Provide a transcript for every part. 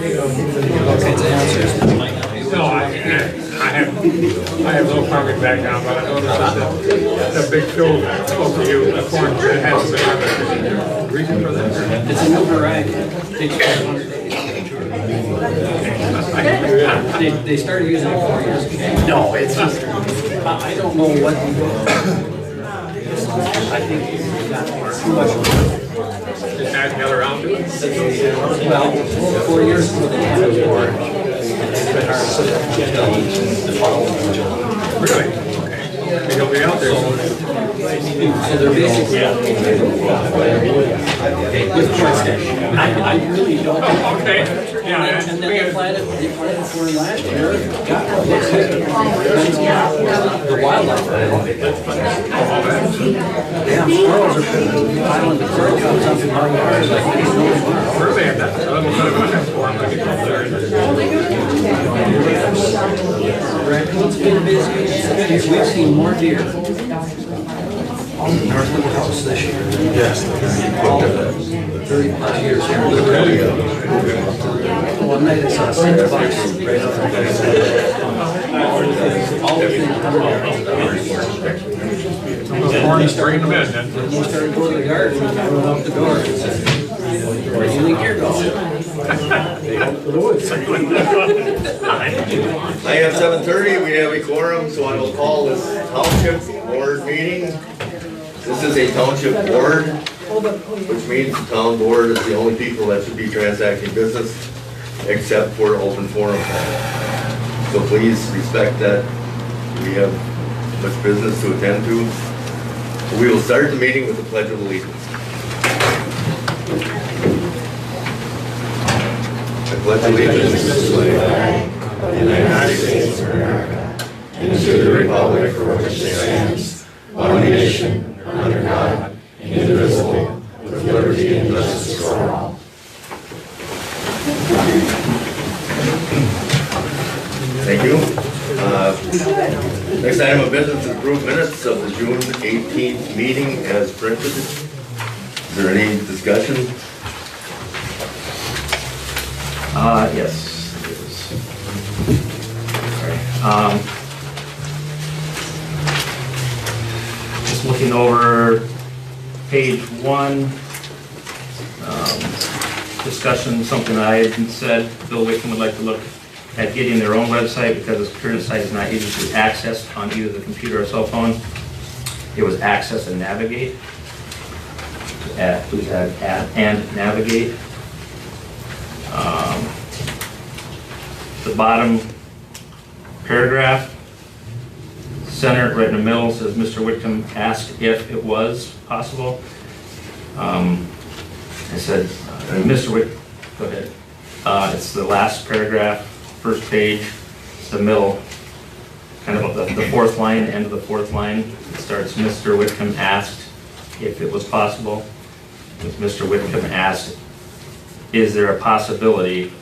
No, I have no farming background, but I noticed that the big field close to you, the corn, that hasn't been harvested. Reason for that? It's a new variety. Takes 500 days to mature. They started using it 4 years ago. No, it's just, I don't know what. I think it's got too much. Just add the other round to it? Well, 4 years ago they had it for. Really? Okay. He'll be out there. So they're basically with Princeton. I really don't. Okay. Yeah. And then they planted corn last year. Got the wildlife. Yeah, squirrels are piling the Clerk comes up in my yard. Really, that's a little bit of a for him. Like It's been busy. We've seen more deer north of the house this year. yes. 30 plus years here. One night I saw 6 bucks right off the all the things the corn is bringing them in, then. When you started going to the garden, I went out the door and said, where do you think you're going? I have 7:30, we have a quorum, so I will call this township board meeting. This is a township board, which means the town board is the only people that should be transacting business, except for open forum. So please respect that we have much business to attend to. We will start the meeting with the Pledge of Allegiance. I pledge allegiance to the flag of the United States of America and to the republic for which it stands, one nation, under God, indivisible, with liberty and justice for all. Thank you. Next item of business is approved minutes of the June 18th meeting as printed. Is there any discussion? Yes, it is. Sorry. Just looking over page 1, discussion, something I had said, Bill Wickham would like to look at getting their own website because its current site is not easy to access on either the computer or cell phone. It was access and navigate. Please add and navigate. The bottom paragraph, center right in the middle, says Mr. Whitcomb asked if it was possible. I said, Mr. Whitcomb, go ahead. It's the last paragraph, first page, it's the middle, kind of the fourth line, end of the fourth line. It starts, Mr. Whitcomb asked if it was possible. With Mr. Whitcomb asked, is there a possibility,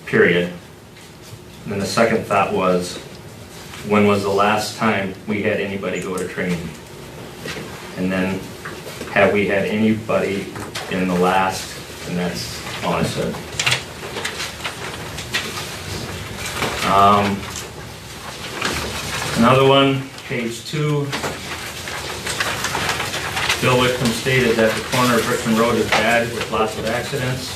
period. And then the second thought was, when was the last time we had anybody go to training? And then, have we had anybody in the last, and that's all I said. Another one, page 2. Bill Whitcomb stated that the corner of Richmond Road is bad with lots of accidents.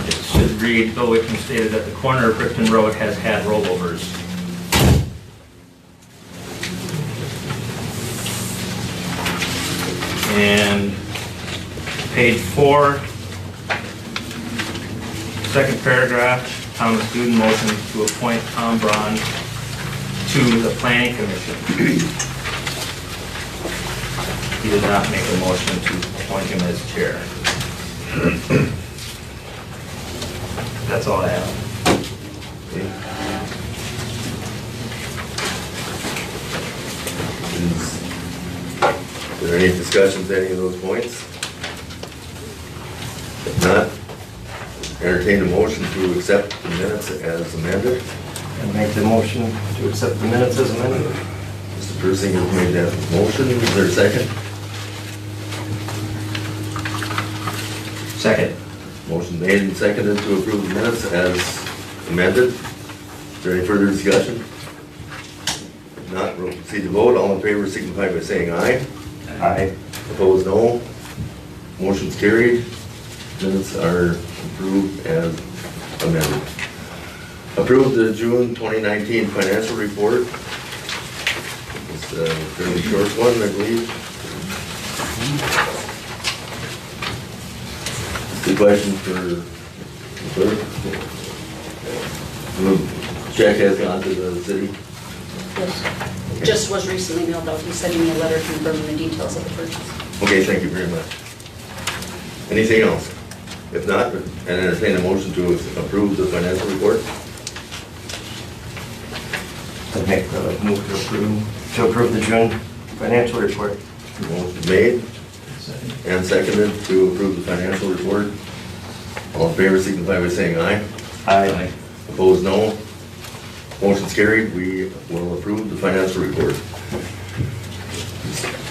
It should read, Bill Whitcomb stated that the corner of Richmond Road has had rollovers. And page 4, second paragraph, Thomas Duden motion to appoint Tom Braun to the Planning Commission. He did not make a motion to appoint him as chair. That's all I have. Is there any discussions, any of those points? If not, entertain a motion to accept the minutes as amended. And make the motion to accept the minutes as amended. Mr. Persing has made that motion. Is there a second? Second. Motion made and seconded to approve the minutes as amended. Is there any further discussion? If not, we'll proceed to vote. All in favor signify by saying aye. Aye. Opposed, no. Motion's carried. Minutes are approved as amended. Approve the June 2019 financial report. It's a fairly short one, I believe. Good question for the clerk. The check has gone to the city. Yes. Just was recently mailed out. He's sending me a letter confirming the details of the purchase. Okay, thank you very much. Anything else? If not, I entertain a motion to approve the financial report. I make the move to approve the June financial report. Motion made and seconded to approve the financial report. All in favor signify by saying aye. Aye. Opposed, no. Motion's carried. We will approve the financial report.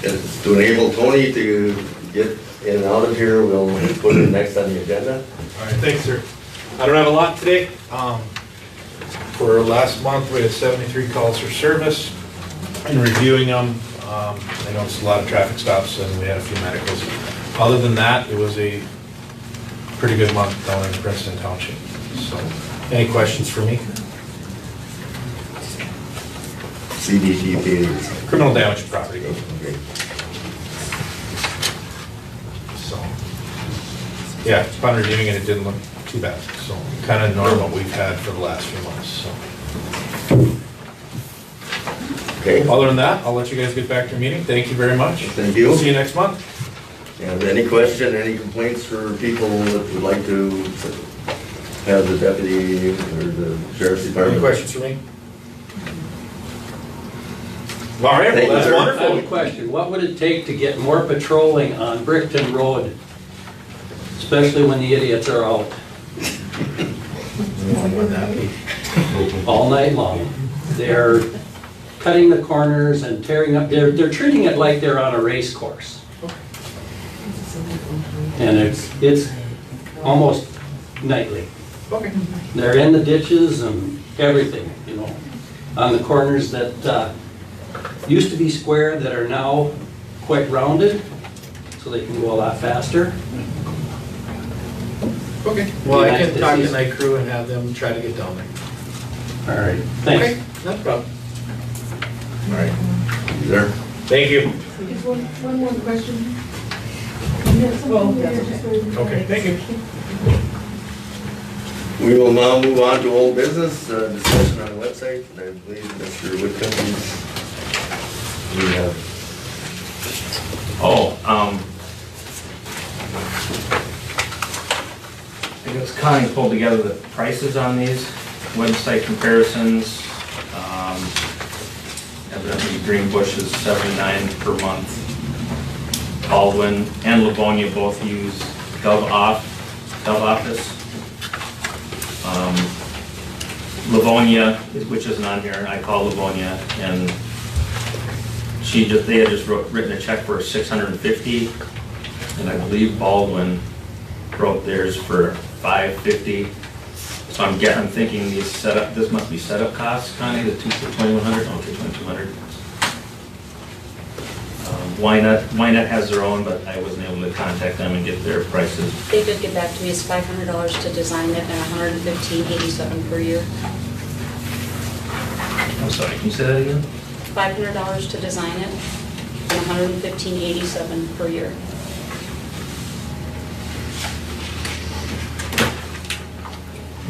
And to enable Tony to get in and out of here, we'll put it next on the agenda. All right, thanks, sir. I don't have a lot today. For last month, we had 73 calls for service. In reviewing them, I noticed a lot of traffic stops and we had a few medicals. Other than that, it was a pretty good month down in Princeton Township. So, any questions for me? CDT pays. Criminal damage to property. Okay. So, yeah, upon reviewing it, it didn't look too bad. So, kind of normal what we've had for the last few months, so. Okay. Other than that, I'll let you guys get back to your meeting. Thank you very much. Thank you. We'll see you next month. And any question, any complaints for people that would like to have the deputy or the sheriff's department? Any questions for me? All right, Thank well, you, that's sir. I have a wonderful. question. What would it take to get more patrolling on Brickton Road? Especially when the idiots are out all night long. They're cutting the corners and tearing up. They're treating it like they're on a race course. And it's almost nightly. Okay. They're in the ditches and everything, you know, on the corners that used to be square that are now quite rounded, so they can go a lot faster. Okay, well, I can Night talk to disease. night crew and have them try to get down there. All right, thanks. Okay, no problem. All right, There. thank you. Just one more question. Okay, thank you. We will now move on to old business, discussion on the website. And I believe Mr. Whitcomb, we have. I guess Connie pulled together the prices on these website comparisons. Evidently Greenbush is $79 per month. Baldwin and Livonia both use GovOffice. Livonia, which isn't on here, I called Livonia, and they had just written a check for $650, and I believe Baldwin wrote theirs for $550. So I'm thinking this must be setup costs, Connie, the 2,100, okay, 2,200. Wynett has their own, but I wasn't able to contact them and get their prices. They did get back to me. It's $500 to design it and $115.87 per year. I'm sorry, can you say that again? $500 to design it and $115.87 per year.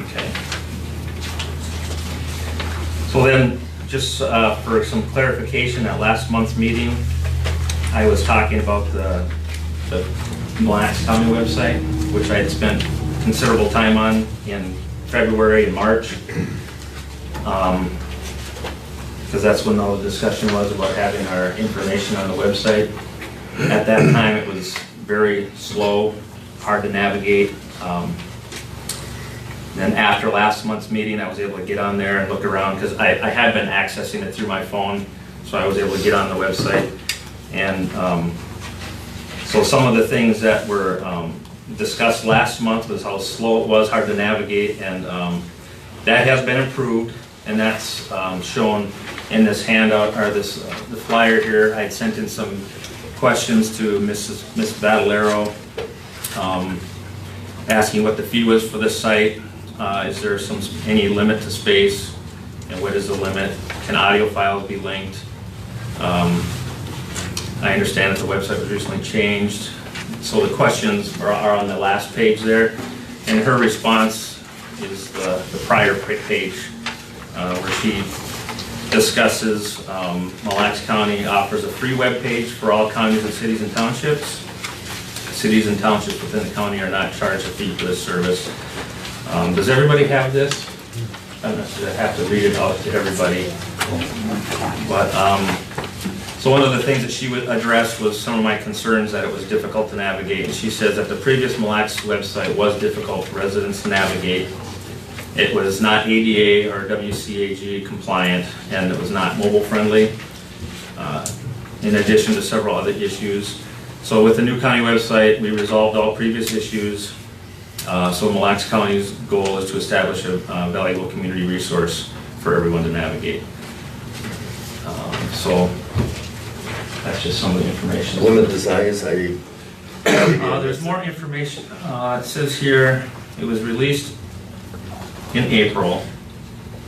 Okay. So then, just for some clarification, at last month's meeting, I was talking about the Mille Lacs County website, which I had spent considerable time on in February and March. Because that's when all the discussion was about having our information on the website. At that time, it was very slow, hard to navigate. Then after last month's meeting, I was able to get on there and look around, because I had been accessing it through my phone, so I was able to get on the website. And so some of the things that were discussed last month was how slow it was, hard to navigate, and that has been improved, and that's shown in this handout, or this the flyer here. I had sent in some questions to Miss Badalero, asking what the fee was for this site. Is there any limit to space, and what is the limit? Can audio files be linked? I understand that the website was recently changed, so the questions are on the last page there, and her response is the prior page, where she discusses Mille Lacs County offers a free web page for all counties and cities and townships. Cities and townships within the county are not charged a fee for this service. Does everybody have this? I don't necessarily have to read it out to everybody, but so one of the things that she would address was some of my concerns that it was difficult to navigate. And she says that the previous Mille Lacs website was difficult for residents to navigate. It was not ADA or WCAG compliant, and it was not mobile friendly, in addition to several other issues. So with the new county website, we resolved all previous issues. So Mille Lacs County's goal is to establish a valuable community resource for everyone to navigate. So that's just some of the information. Limit the size, There's more information. It says here, it was released in April.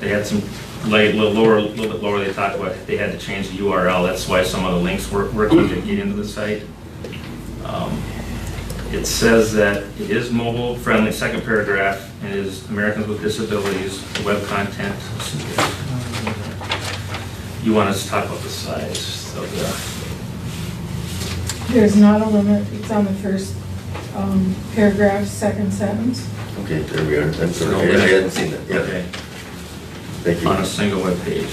They had some little bit lower, they talked about they had to change the URL. That's why some of the links were quick to get into the site. It says that it is mobile friendly, second paragraph, and it is Americans with Disabilities, web content. You want us to talk about the size of There's not a limit, it's on the first paragraph, second sentence. okay, there we are. I'm sorry, I hadn't seen that. Yeah, Okay. thank you. On a single web page.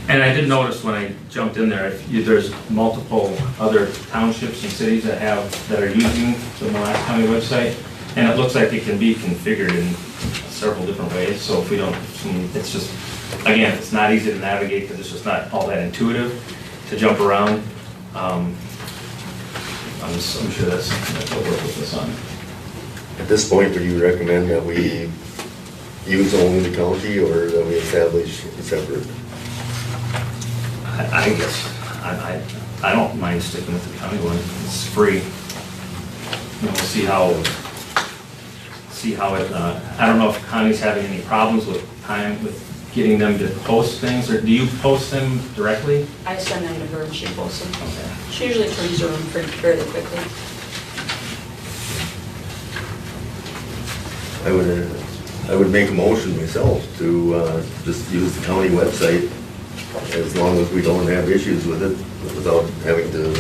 And I did notice when I jumped in there, there's multiple other townships and cities that are using the Mille Lacs County website, and it looks like it can be configured in several different ways. So if we don't, it's just, again, it's not easy to navigate because it's just not all that intuitive to jump around. I'm sure that's something that we'll work with this on. At this point, would you recommend that we use only the county, or that we establish a separate? I guess, I don't mind sticking with the county one, it's free. And we'll see how it, I don't know if county's having any problems with getting them to post things, or do you post them directly? I send them to her and she posts them. Okay. She usually turns her own fairly quickly. I would make a motion myself to just use the county website as long as we don't have issues with it, without having to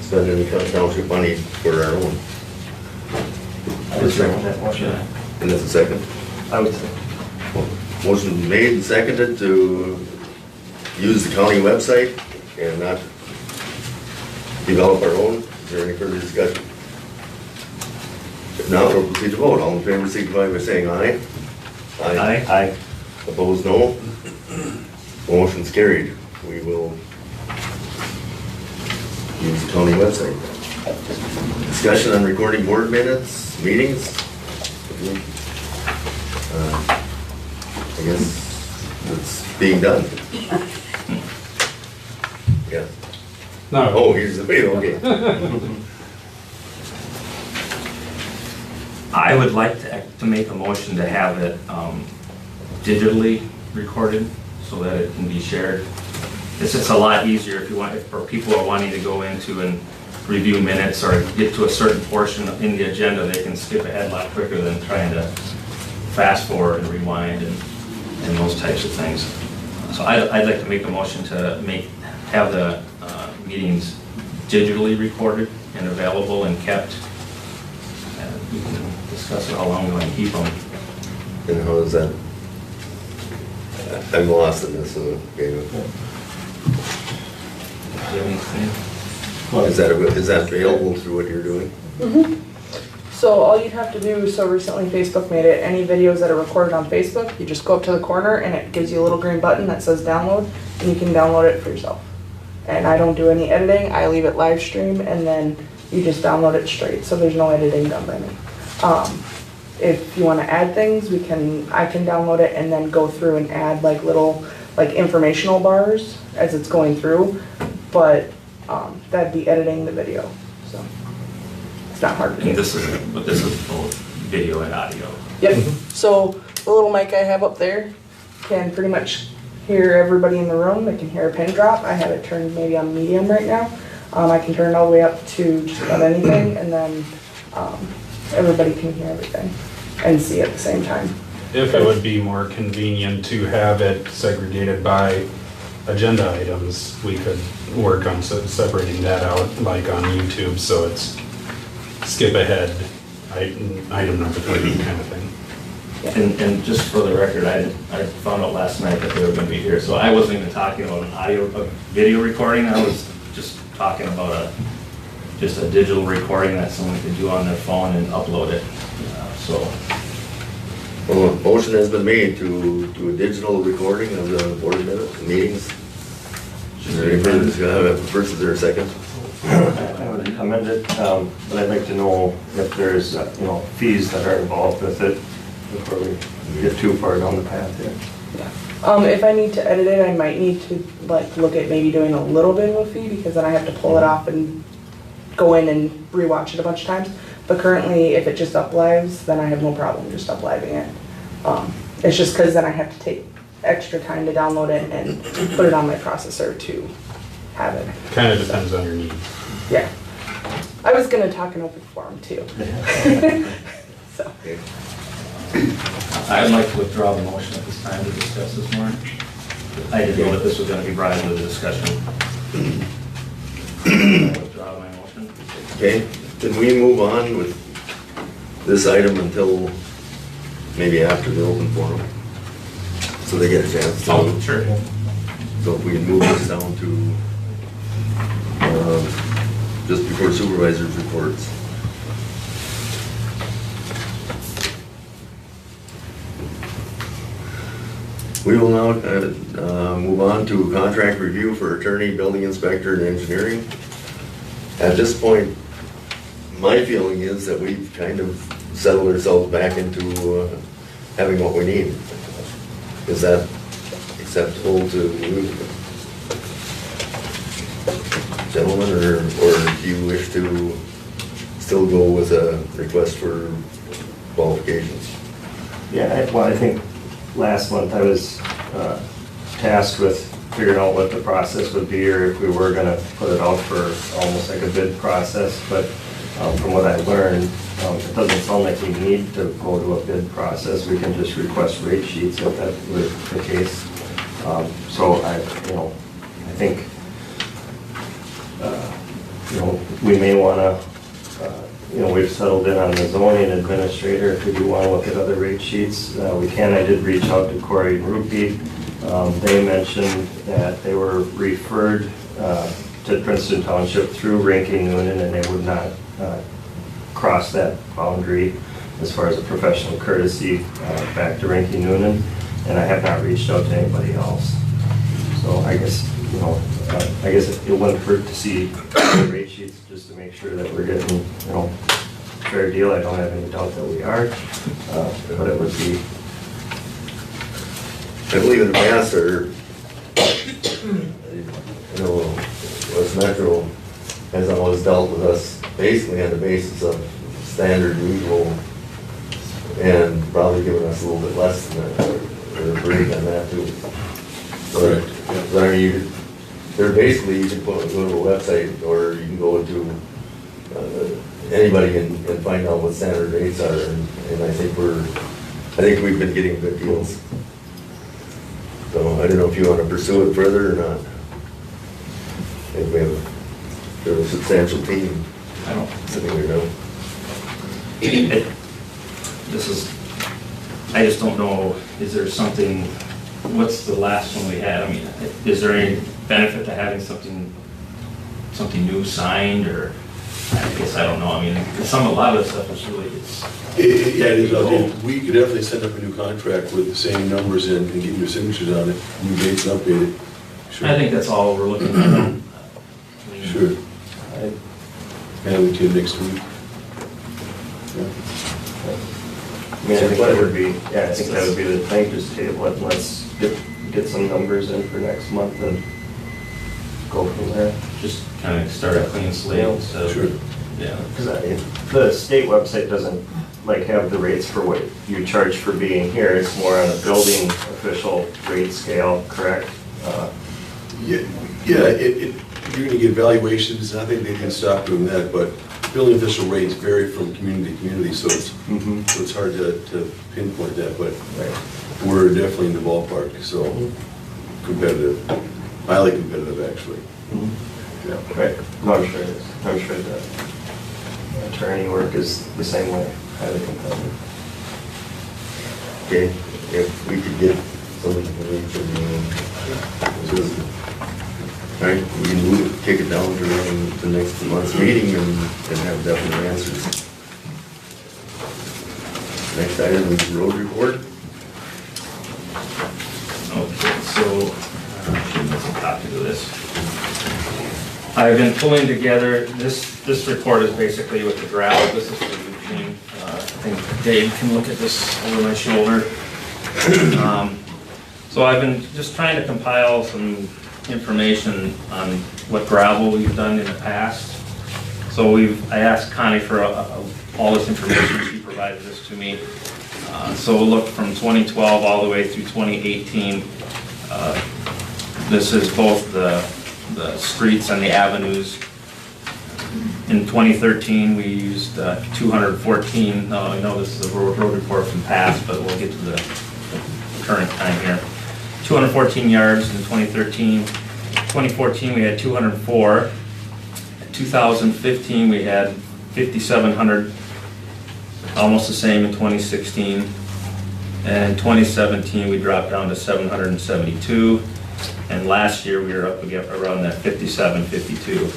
spend any township money for our own. I would second that motion. And that's a second. I would say. Motion made and seconded to use the county website and not develop our own. Is there any further discussion? If not, we'll proceed to vote. All in favor, signify by saying aye. Aye. Opposed, no. Motion's carried. We will use the county website. Discussion on recording board minutes, meetings. I guess it's being done. Yeah. No. Oh, here's the video, okay. I would like to make a motion to have it digitally recorded so that it can be shared. It's just a lot easier if people are wanting to go into and review minutes or get to a certain portion in the agenda, they can skip ahead a lot quicker than trying to fast forward and rewind and those types of things. So I'd like to make a motion to have the meetings digitally recorded and available and kept. And we can discuss how long we want to keep them. And how is that? I'm lost in this, okay. Do you have anything? Is that available through what you're doing? So all you'd have to do, so recently Facebook made it, any videos that are recorded on Facebook, you just go up to the corner and it gives you a little green button that says download, and you can download it for yourself. And I don't do any editing, I leave it live stream, and then you just download it straight, so there's no editing done by me. If you wanna add things, I can download it and then go through and add like little, like informational bars as it's going through, but, that'd be editing the video, so. It's not hard to do. And this is both video and audio. Yep, so the little mic I have up there can pretty much hear everybody in the room. It can hear a pin drop. I have it turned maybe on medium right now. I can turn it all the way up to just about anything, and then everybody can hear everything and see at the same time. If it would be more convenient to have it segregated by agenda items, we could work on separating that out, like on YouTube, so it's skip ahead, item number 3 kind of thing. And just for the record, I found out last night that they were gonna be here, so I wasn't even talking about a video recording, I was just talking about just a digital recording that someone could do on their phone and upload it, so. Well, a motion has been made to do a digital recording of the board minutes, meetings. Is there any further discussion? First, is there a second? I would commend it, but I'd like to know if there's, fees that are involved with it before we get too far down the path here. If I need to edit it, I might need to like look at maybe doing a little bit of a fee because then I have to pull it off and go in and rewatch it a bunch of times. But currently, if it just uplives, then I have no problem just upliving it. It's just because then I have to take extra time to download it and put it on my processor to have it. Kind of depends on your needs. Yeah. I was gonna talk in open forum too. So. I'd like to withdraw the motion at this time to discuss this more. I didn't know that this was gonna be brought into the discussion. I withdraw my motion. Okay, can we move on with this item until maybe after the open forum? So they get a chance to. Oh, sure. So if we can move this down to just before supervisors reports. We will now move on to contract review for attorney, building inspector, and engineering. At this point, my feeling is that we've kind of settled ourselves back into having what we need. Is that acceptable to you, gentlemen, or do you wish to still go with a request for qualifications? Yeah, I think last month I was tasked with figuring out what the process would be, or if we were gonna put it out for almost like a bid process, but from what I learned, it doesn't sound like we need to go to a bid process. We can just request rate sheets if that were the case. So I think, we may wanna, we've settled in on the zoning administrator. If we do wanna look at other rate sheets, we can. I did reach out to Corey and Rupi. They mentioned that they were referred to Princeton Township through Rankin Noonan, and they would not cross that boundary as far as a professional courtesy back to Rankin Noonan, and I have not reached out to anybody else. So I guess, it wouldn't hurt to see the rate sheets just to make sure that we're getting, fair deal. I don't have any doubt that we are, but it would be. I believe in the past, West Metro has always dealt with us basically on the basis of standard, usual, and probably giving us a little bit less than that, or a break on that too. But I mean, they're basically, you can go to a website, or you can go to anybody and find out what standard rates are, and I think we've been getting good deals. So I don't know if you want to pursue it further or not. I think we have a fairly substantial team sitting there now. I just don't know, is there something, what's the last one we had? I mean, is there any benefit to having something new signed, or, I guess I don't know. I mean, a lot of the stuff is really, Yeah, it is. I mean, we could definitely set up a new contract with the same numbers in and get your signatures on it, new dates and update it. Sure. I think that's all we're looking at. Sure. Have it to you next week. Yeah. I mean, I think that would be, yeah, I think that would be the thing, just table it, let's get some numbers in for next month and go from there. Just kind of start a clean slate, so. Sure. Yeah. Because the state website doesn't like have the rates for what you charge for being here, it's more on a building official rate scale, correct? Yeah, you're gonna get evaluations, and I think they can stop doing that, but building official rates vary from community to community, so it's hard to pinpoint that, but we're definitely in the ballpark, so competitive, highly competitive, actually. Yeah. Right, no, I'm sure it is. I'm sure that attorney work is the same way, highly competitive. Okay, if we could get some information, all right, we can move it, take it down to the next month's meeting and have definite answers. Next item is road report. Okay, so, let's copy of this. I've been pulling together, this report is basically with the gravel, this is for Eugene. I think Dave can look at this over my shoulder. So I've been just trying to compile some information on what gravel we've done in the past. So I asked Connie for all this information, she provided this to me. So we'll look from 2012 all the way through 2018. This is both the streets and the avenues. In 2013, we used 214, I know this is a road report from past, but we'll get to the current time here. 214 yards in 2013. 2014, we had 204. In 2015, we had 5,700, almost the same in 2016. And in 2017, we dropped down to 772. And last year, we were up again around that 57, 52.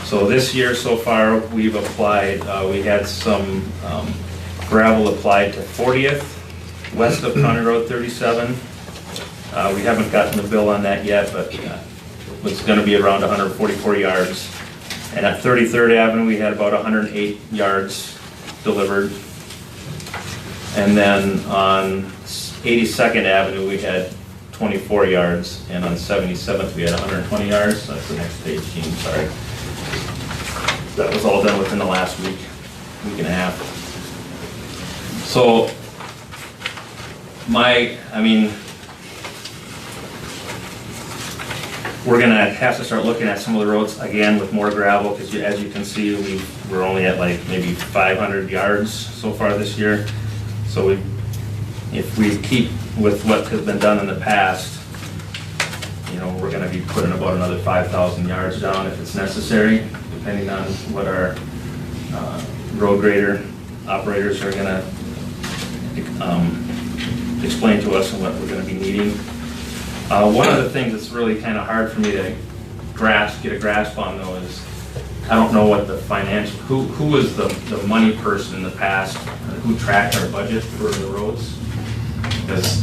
So this year so far, we've applied, we had some gravel applied to 40th, west of County Road 37. We haven't gotten the bill on that yet, but it's going to be around 144 yards. And at 33rd Avenue, we had about 108 yards delivered. And then on 82nd Avenue, we had 24 yards, and on 77th, we had 120 yards. That's the next page, Gene, sorry. That was all done within the last week and a half. So, we're gonna have to start looking at some of the roads again with more gravel, because as you can see, we're only at like maybe 500 yards so far this year. So if we keep with what has been done in the past, we're gonna be putting about another 5,000 yards down if it's necessary, depending on what our road grader operators are gonna explain to us and what we're gonna be needing. One of the things that's really kind of hard for me to get a grasp on though is, I don't know what the financial, who was the money person in the past, who tracked our budget for the roads? Because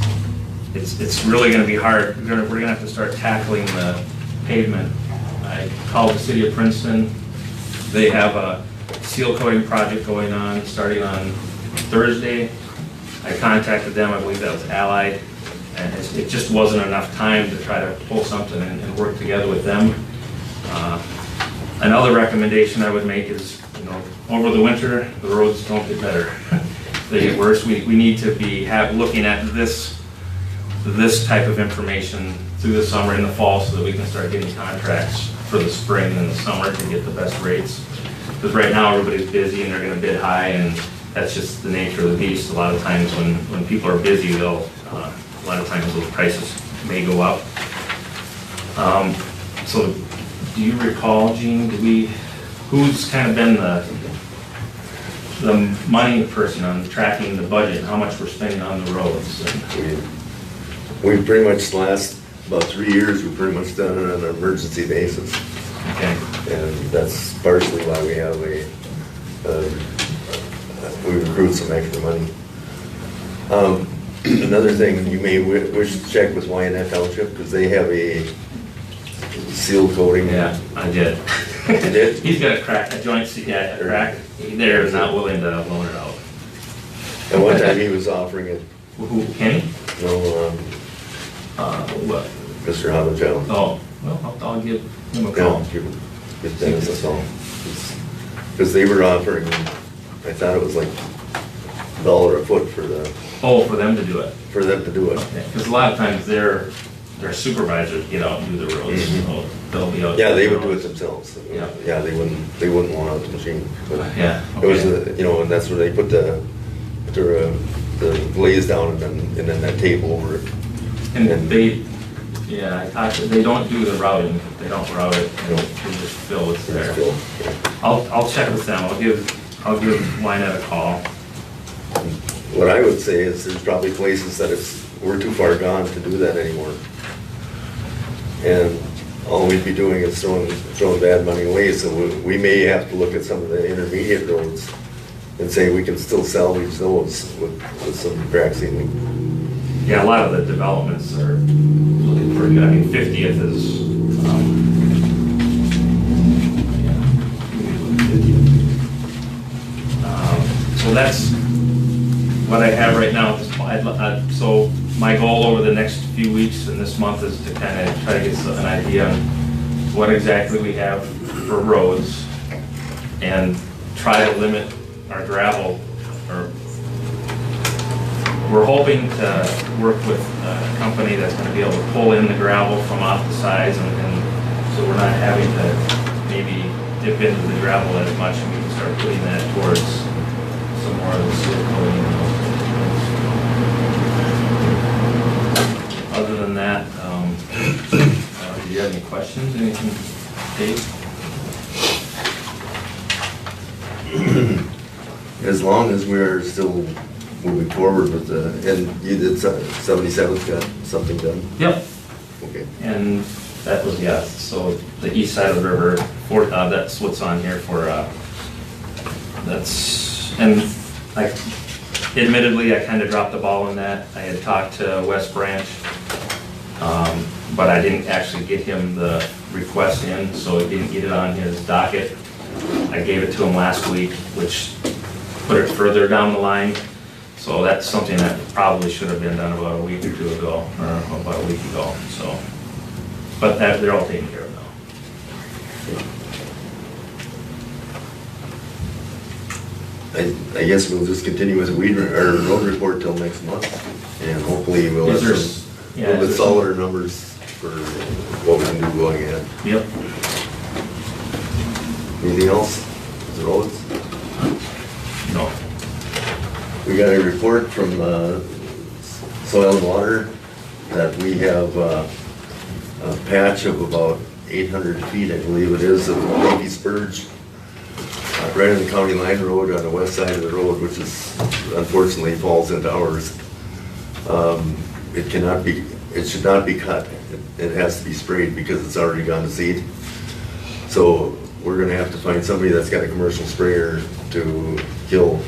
it's really gonna be hard. We're gonna have to start tackling the pavement. I called the city of Princeton. They have a seal coating project going on, starting on Thursday. I contacted them, I believe that was Allied, and it just wasn't enough time to try to pull something and work together with them. Another recommendation I would make is, over the winter, the roads don't get better. They get worse. We need to be looking at this type of information through the summer and the fall, so that we can start getting contracts for the spring and the summer to get the best rates. Because right now everybody's busy and they're going to bid high, and that's just the nature of the beast. A lot of times when people are busy, a lot of times those prices may go up. So do you recall, Gene, who's kind of been the money person on tracking the budget, how much we're spending on the roads? We pretty much, the last about 3 years, we've pretty much done it on an emergency basis. Okay. And that's partially why we have we recruit some extra money. Another thing, you may wish to check with Wyandotte Township, because they have a seal coating. Yeah, I did. You did? He's got a joint, a crack. They're not willing to loan it out. At one time, he was offering it, Who, Kenny? no, What? Mr. Hobbit. Oh, well, I'll give him a Yeah, call. get Dennis a call. Because they were offering, I thought it was like $1 a foot for Oh, for them to do it. for them to do it. Because a lot of times their supervisors get out and do the roads, so they'll be out. Yeah, they would do it themselves. Yeah. Yeah, they wouldn't want out the machine. But Yeah, it was, okay. and that's where they put the glaze down and then that tape over it. And they, yeah, they don't do the routing, they don't route it, they just fill what's there. Still, I'll check with them, I'll give Wynette a call. what I would say is there's probably places that we're too far gone to do that anymore. And all we'd be doing is throwing bad money away, so we may have to look at some of the intermediate roads and say we can still salvage those with some crack sealing. Yeah, a lot of the developments are looking pretty good, I mean, 50th is, so that's what I have right now. So my goal over the next few weeks and this month is to kind of try to get an idea on what exactly we have for roads and try to limit our gravel. We're hoping to work with a company that's going to be able to pull in the gravel from off the sides, and so we're not having to maybe dip into the gravel as much, and we can start putting that towards some more of the seal coating and those things. Other than that, do you have any questions? Anything, Dave? As long as we're still moving forward with and you did 77's got something done? Yep. Okay. And that was, yeah, so the east side of the river, that's what's on here for, and admittedly, I kind of dropped the ball on that. I had talked to West Branch, but I didn't actually get him the request in, so he didn't get it on his docket. I gave it to him last week, which put it further down the line. So that's something that probably should have been done about a week or two ago, or about a week ago, so. But they're all taken care of now. I guess we'll just continue with our road report till next month, and hopefully we'll have some little bit solider numbers for what we can do going ahead. Yep. Anything else? Roads? No. We got a report from Soil and Water that we have a patch of about 800 feet, I believe it is, of leafy spurge right on the county line road on the west side of the road, which is unfortunately falls into ours. It should not be cut. It has to be sprayed because it's already gone to seed. So we're gonna have to find somebody that's got a commercial sprayer to kill.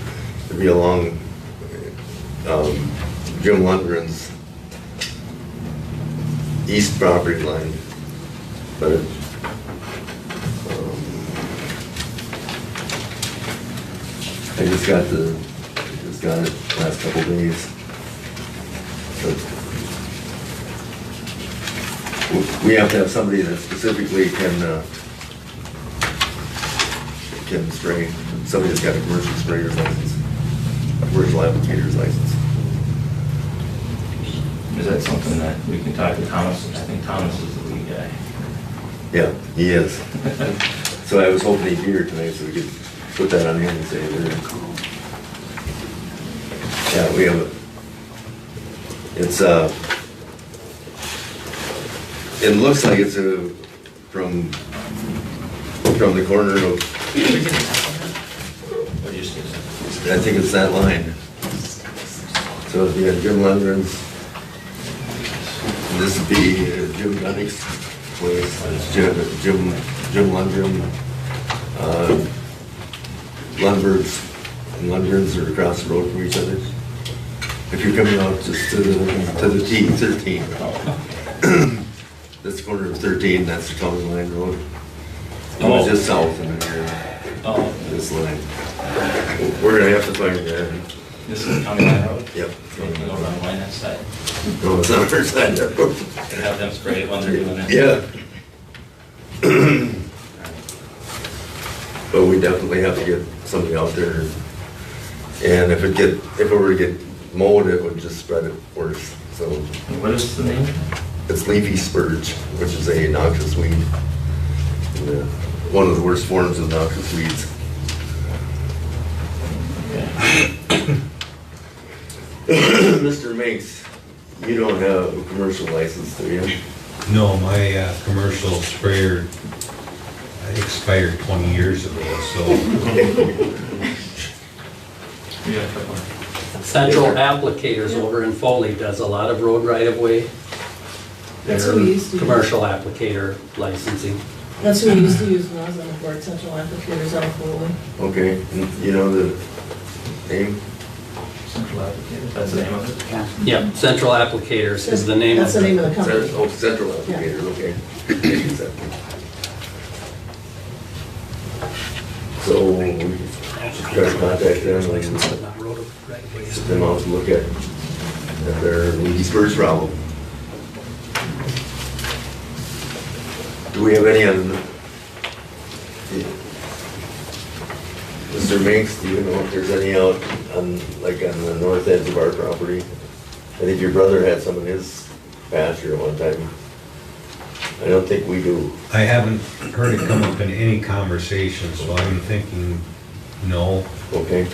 It'd be along Jim Lundgren's east property line, but I just got it last couple of days. But we have to have somebody that specifically can spray. Somebody that's got a commercial sprayer's license, a commercial applicator's license. Is that something that we can talk to Thomas? I think Thomas is the lead guy. Yeah, he is. So I was hoping he'd be here tonight so we could put that on him and say, yeah, we have it looks like it's from the corner of, I think it's that line. So if you have Jim Lundgren's, this would be Jim Gunnick's place. It's Jim Lundgren. Lundgren's are across the road from each other. If you're coming out just to the T, 13. This corner of 13, that's the county line road. It's just south of here. This line. We're gonna have to find This is County Line Road? Yep. You can go around line that side No, it's not our side. and have them spray it when they're doing it. Yeah. But we definitely have to get something out there. And if it were to get mowed, it would just spread it worse, so. And what is the name? It's leafy spurge, which is a noxious weed. And, one of the worst forms of noxious weeds. Mr. Minks, you don't have a commercial license, do you? No, my commercial sprayer expired 20 years ago, so. Yeah, a couple. Central Applicators over in Foley does a lot of road right-of-way, That's who we used to use. commercial applicator licensing. That's who we used to use when I was on the board, Central Applicators out of Foley. Okay, you know the name? Central Applicator, that's the name of it? Yep, Central Applicators is the name of That's the name of the company. Oh, Central Applicator, okay. So, we try to contact them and But not road right-of-ways. sit them out to look at their leaky spurge problem. Do we have any on, Mr. Minks, do you know if there's any out on, like on the north edge of our property? I think your brother had some in his pasture at one time. I don't think we do. I haven't heard it come up in any conversation, so I'm thinking no. Okay.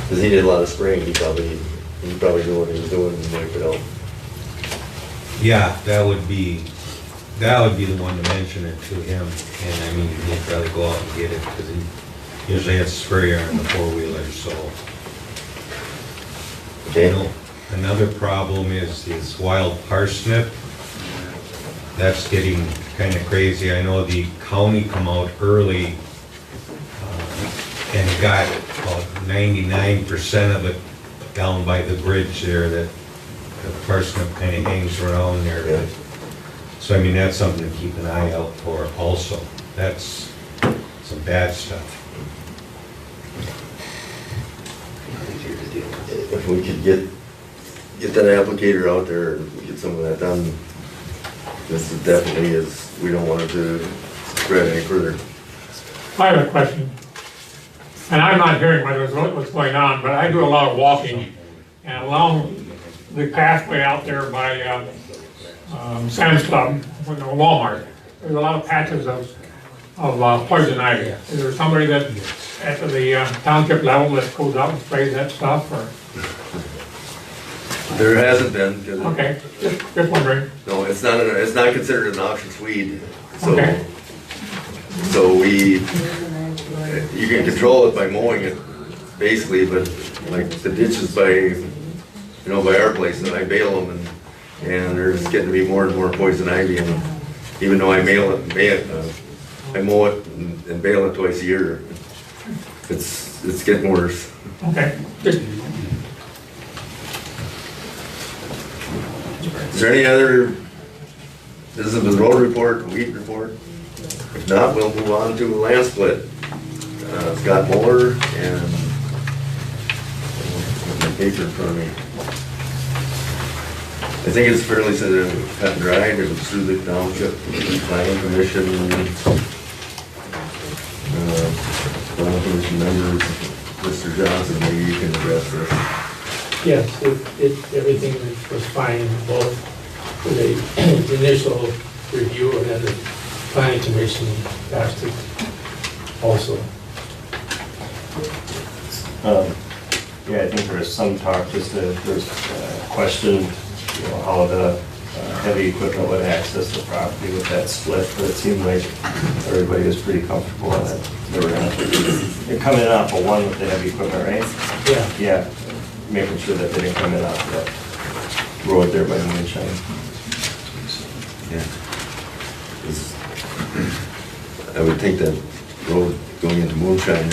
Because he did a lot of spraying, he probably knew what he was doing and wiped it out. Yeah, that would be the one to mention it to him. And I mean, he'd probably go out and get it because he usually has a sprayer on the four-wheeler, so. Okay. You know, another problem is wild parsnip. That's getting kind of crazy. I know the county come out early and got about 99% of it down by the bridge there, that the parsnip kind of hangs around there. Yeah. So I mean, that's something to keep an eye out for also. That's some bad stuff. If we could get that applicator out there and get some of that done, this is definitely is, we don't want it to spread any further. I have a question. And I'm not hearing what's going on, but I do a lot of walking. And along the pathway out there by Sam's Club, with the Walmart, there's a lot of patches of poison ivy. Is there somebody that, at the township level, that goes out and sprays that stuff, or? There hasn't been, because, Okay, just wondering. no, it's not considered a noxious weed, so. Okay. So you can control it by mowing it, basically, but like the ditches by our place, and I bale them, and there's getting to be more and more poison ivy, and even though I I mow it and bale it twice a year, it's getting worse. Okay, just Is there any other, this is the road report, weed report? If not, we'll move on to land split. Scott Moller and my paper in front of me. I think it's fairly cut and dried. It was through the township planning commission. Planning commission members, Mr. Johnson, maybe you can address this. Yes, everything was fine, both for the initial review and then the planning commission passed it also. Yeah, I think there was some talk, there's a question, how the heavy equipment would access the property with that split, but it seemed like everybody was pretty comfortable on it. They're coming in off of one with the heavy equipment, right? Yeah. Yeah, making sure that they didn't come in off that road there by Moonshine. Yeah. I would think that road going into Moonshine,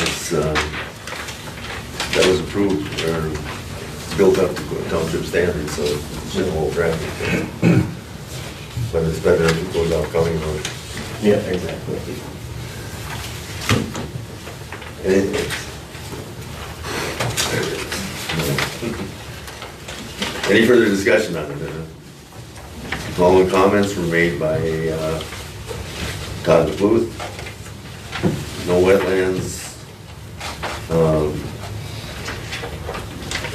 that was approved or built up to township standards, so it shouldn't hold traffic. But it's better if it goes out County Road. Yeah, exactly. And Any further discussion on it? Following comments were made by Todd Bluth. No wetlands.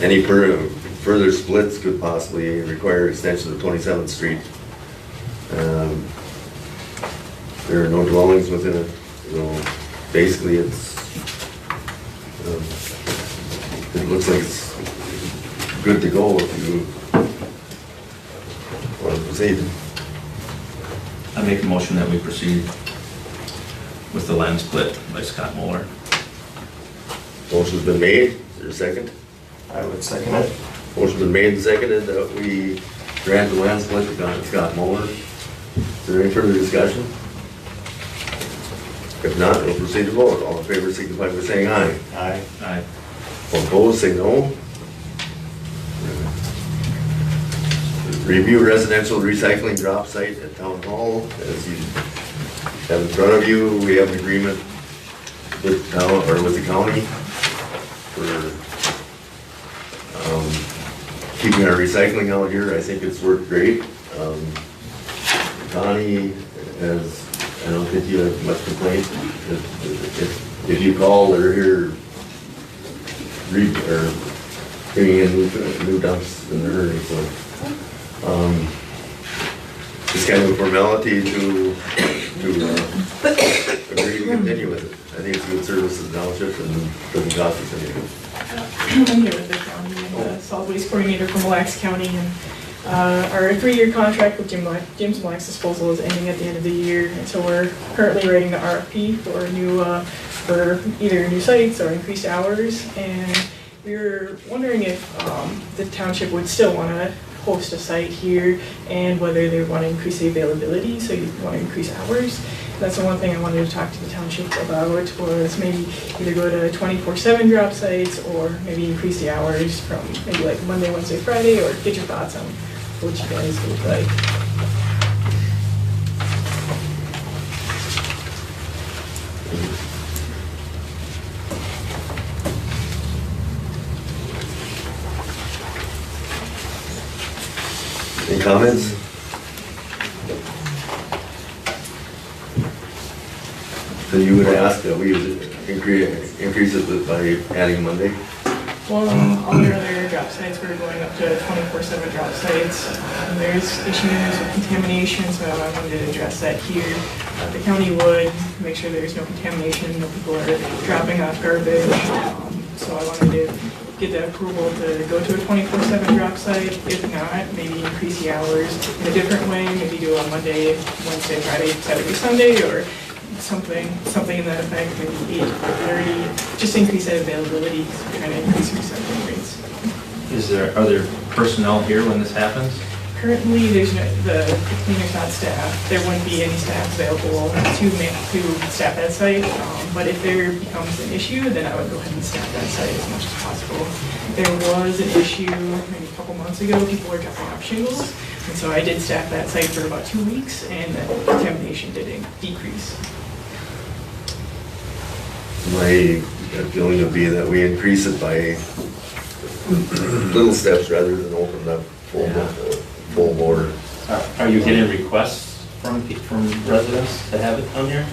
Any further splits could possibly require extension of 27th Street. There are no dwellings within it. Basically, it's it looks like it's good to go if you want to proceed. I make a motion that we proceed with the land split by Scott Moller. Motion's been made. Is there a second? I would second it. Motion's been made and seconded that we grant the land split to Scott Moller. Is there any further discussion? If not, we'll proceed to vote. All in favor signify by saying aye. Aye. Aye. All opposed, say no. Review residential recycling drop site at Town Hall. As you have in front of you, we have an agreement with the county for keeping our recycling out here. I think it's worked great. Connie has, I don't think you have much complaint. If you call, they're here bringing in new dumps in the hurry, so. It's kind of a formality to agree to continue with it. I think it's good service to the township and doesn't cost us anything. I'm here with the county and the solid waste coordinator from Mille Lacs County, and our 3-year contract with James Mille Lacs Disposal is ending at the end of the year, and so we're currently writing the RFP for for either new sites or increased hours, and we were wondering if the township would still want to host a site here and whether they want to increase the availability, so you want to increase hours. That's the one thing I wanted to talk to the township about, was maybe either go to 24/7 drop sites or maybe increase the hours from maybe like Monday, Wednesday, Friday, or get your thoughts on what you guys would like. Any comments? So you would ask that we increase it by adding Monday? Well, all the other drop sites, we're going up to 24/7 drop sites. There's issues with contamination, so I wanted to address that here. The county would make sure there's no contamination, no people are dropping off garbage. So I wanted to get the approval to go to a 24/7 drop site. If not, maybe increase the hours in a different way, maybe do a Monday, Wednesday, Friday, Saturday, Sunday, or something in that effect, maybe 8 or 30, just increase that availability, because we're trying to increase recycling rates. Are there personnel here when this happens? Currently, there's no, the cleaner's not staffed. There wouldn't be any staff available to staff that site, but if there becomes an issue, then I would go ahead and staff that site as much as possible. There was an issue maybe a couple months ago, people were dropping off shingles, and so I did staff that site for about 2 weeks, and the contamination did decrease. My feeling would be that we increase it by little steps rather than open up full board. Are you getting requests from residents to have it on here?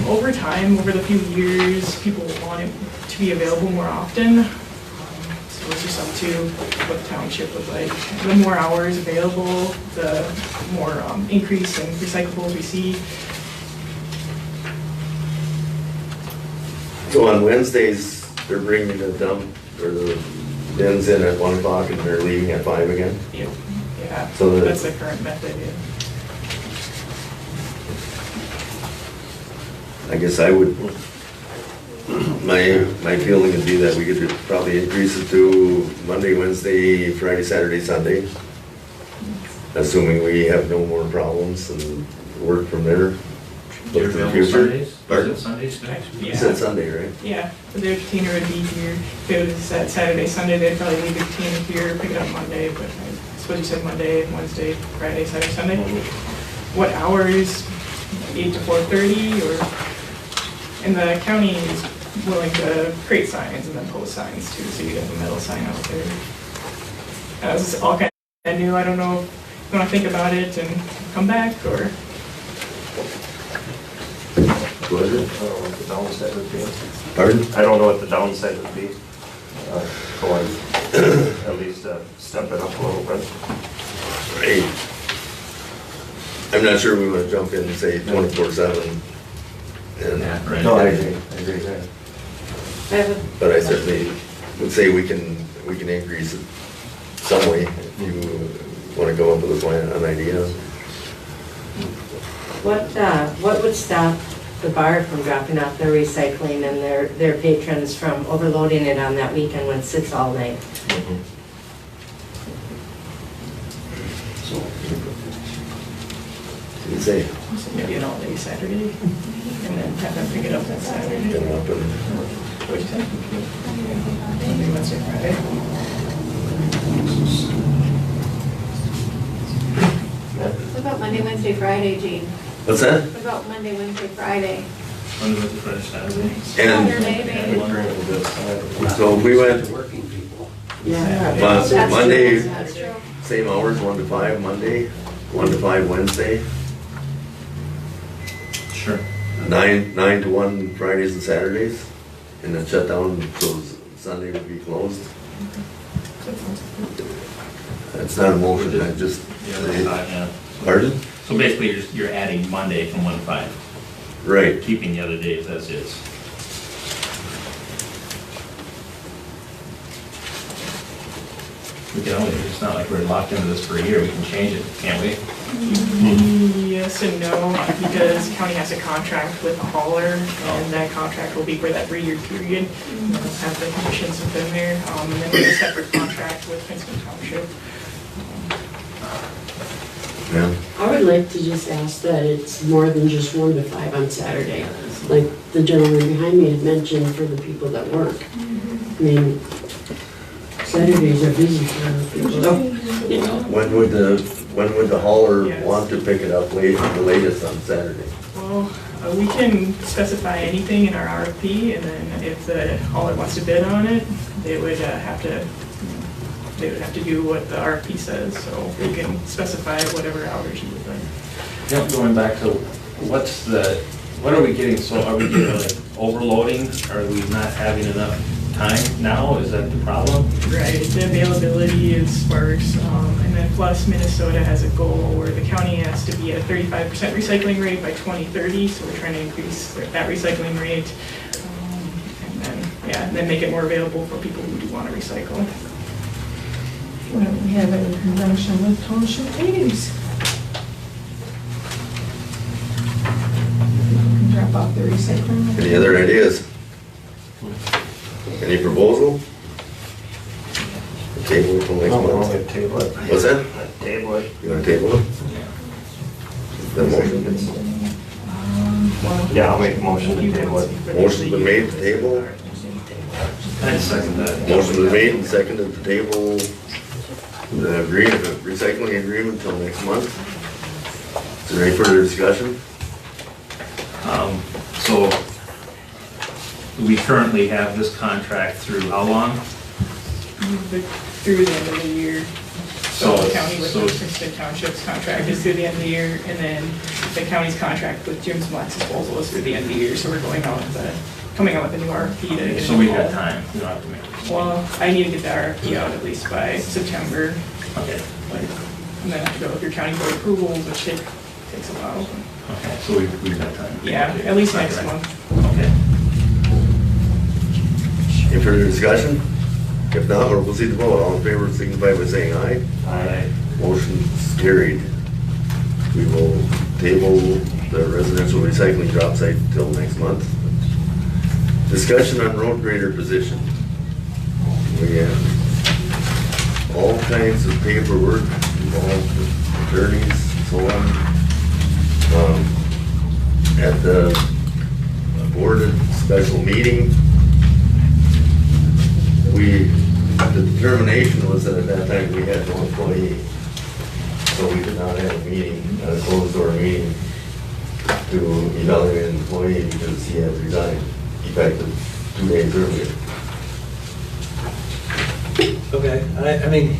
Over time, over the few years, people want it to be available more often. So it's just up to what the township would like. The more hours available, the more increase in recyclables we see. So on Wednesdays, they're bringing the dump or the bins in at 1 o'clock and they're leaving at 5 again? Yeah, So that's the current method, yeah. I guess I would, my feeling would be that we could probably increase it to Monday, Wednesday, Friday, Saturday, Sunday. Assuming we have no more problems and work from there. You're available Sundays? Pardon? Is it Sundays? You said Sunday, right? Yeah, so their container would be here. If it was Saturday, Sunday, they'd probably leave the container here, pick it up Monday, but I suppose you said Monday, Wednesday, Friday, Saturday, Sunday. What hours? 8 to 4:30, or? And the county is willing to create signs and then post signs too, so you have a metal sign out there. this is all kind of new. I don't know if you want to think about it and come back, or. Go ahead. I don't know what the downside would be. Pardon? I don't know what the downside would be. Going, at least step it up a little bit. Right. I'm not sure we want to jump in and say 24/7. And, No, I agree there. but I certainly would say we can increase it some way if you want to go up with a plan, an idea. What would stop the bar from dropping off their recycling and their patrons from overloading it on that weekend when it sits all night? So, what do you say? Maybe an all-day Saturday, and then have them pick it up that Saturday. Get it up and What'd you say? Monday, Wednesday, Friday. What about Monday, Wednesday, Friday, Gene? what's that? What about Monday, Wednesday, Friday? Monday, Wednesday, Friday, Saturday. And Saturday, maybe? so we went Working people. Monday, That's true. same hours, 1 to 5 Monday, 1 to 5 Wednesday, Sure. 9 to 1 Fridays and Saturdays, and then shut down, so Sunday would be closed. That's not a motion, I just, Yeah. pardon? So basically, you're adding Monday from 1 to 5, Right, keeping the other days as is. We can only, it's not like we're locked into this for a year, we can change it, can't we? Yes and no, because county has a contract with Moller, and that contract will be for that 3-year period. We'll have the conditions within there, and then we have a separate contract with Princeton Township. yeah. I would like to just ask that it's more than just 1 to 5 on Saturday. Like the gentleman behind me had mentioned for the people that work. I mean, Saturdays are busy for people, you know. When would the hauler want to pick it up the latest on Saturday? Well, we can specify anything in our RFP, and then if the hauler wants to bid on it, they would have to do what the RFP says, so we can specify whatever hours you would like. Yeah, going back to, what are we getting, so are we getting like overloading? Are we not having enough time now? Is that the problem? Right, the availability is sparse, and then plus Minnesota has a goal where the county has to be at a 35% recycling rate by 2030, so we're trying to increase that recycling rate, and then make it more available for people who do want to recycle. Why don't we have it in conjunction with township meetings? Drop off the recycling. Any other ideas? Any proposal? Table it till next month. Table it. What's that? Table it. You want to table it? The motion? Yeah, I'll make a motion to table it. Motion's been made to table. I second that. Motion's been made and seconded to table the recycling agreement till next month. Is there any further discussion? So we currently have this contract through how long? Through the end of the year. So the county with so- Princeton Township's contract is through the end of the year, and then the county's contract with Jim's Black's Disposal is through the end of the year, so we're coming out with a new RFP to get. So we've got time, we don't have to make it. Well, I need to get the RFP out at least by September, Okay, and then I have to go with your county board approvals, which takes a while. okay, so we've got time. Yeah, Okay. at least next Right. month. Okay. Any further discussion? If not, we'll proceed to vote. All in favor, signify by saying aye. Aye. Motion's carried. We will table the residential recycling drop site till next month. Discussion on road grader position. We have all kinds of paperwork involved with attorneys and so on. At the board special meeting, the determination was that at that time we had no employee, so we did not have a meeting, a closed door meeting to evaluate an employee because he had resigned effective 2 days earlier. Okay, I mean,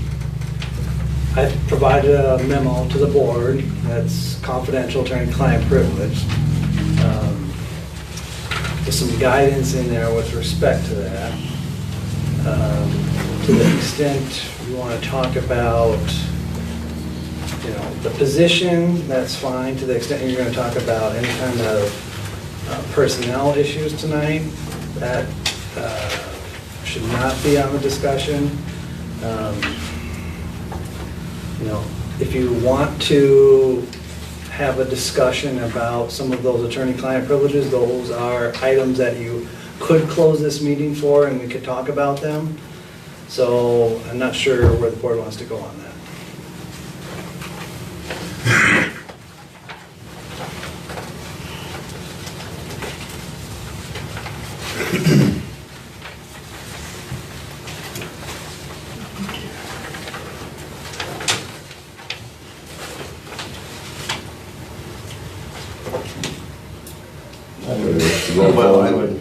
I provided a memo to the board that's confidential attorney-client privilege. There's some guidance in there with respect to that. To the extent you want to talk about, you know, the position, that's fine. To the extent you're going to talk about any kind of personnel issues tonight, that should not be on the discussion. You know, if you want to have a discussion about some of those attorney-client privileges, those are items that you could close this meeting for and we could talk about them. So I'm not sure where the board wants to go on that.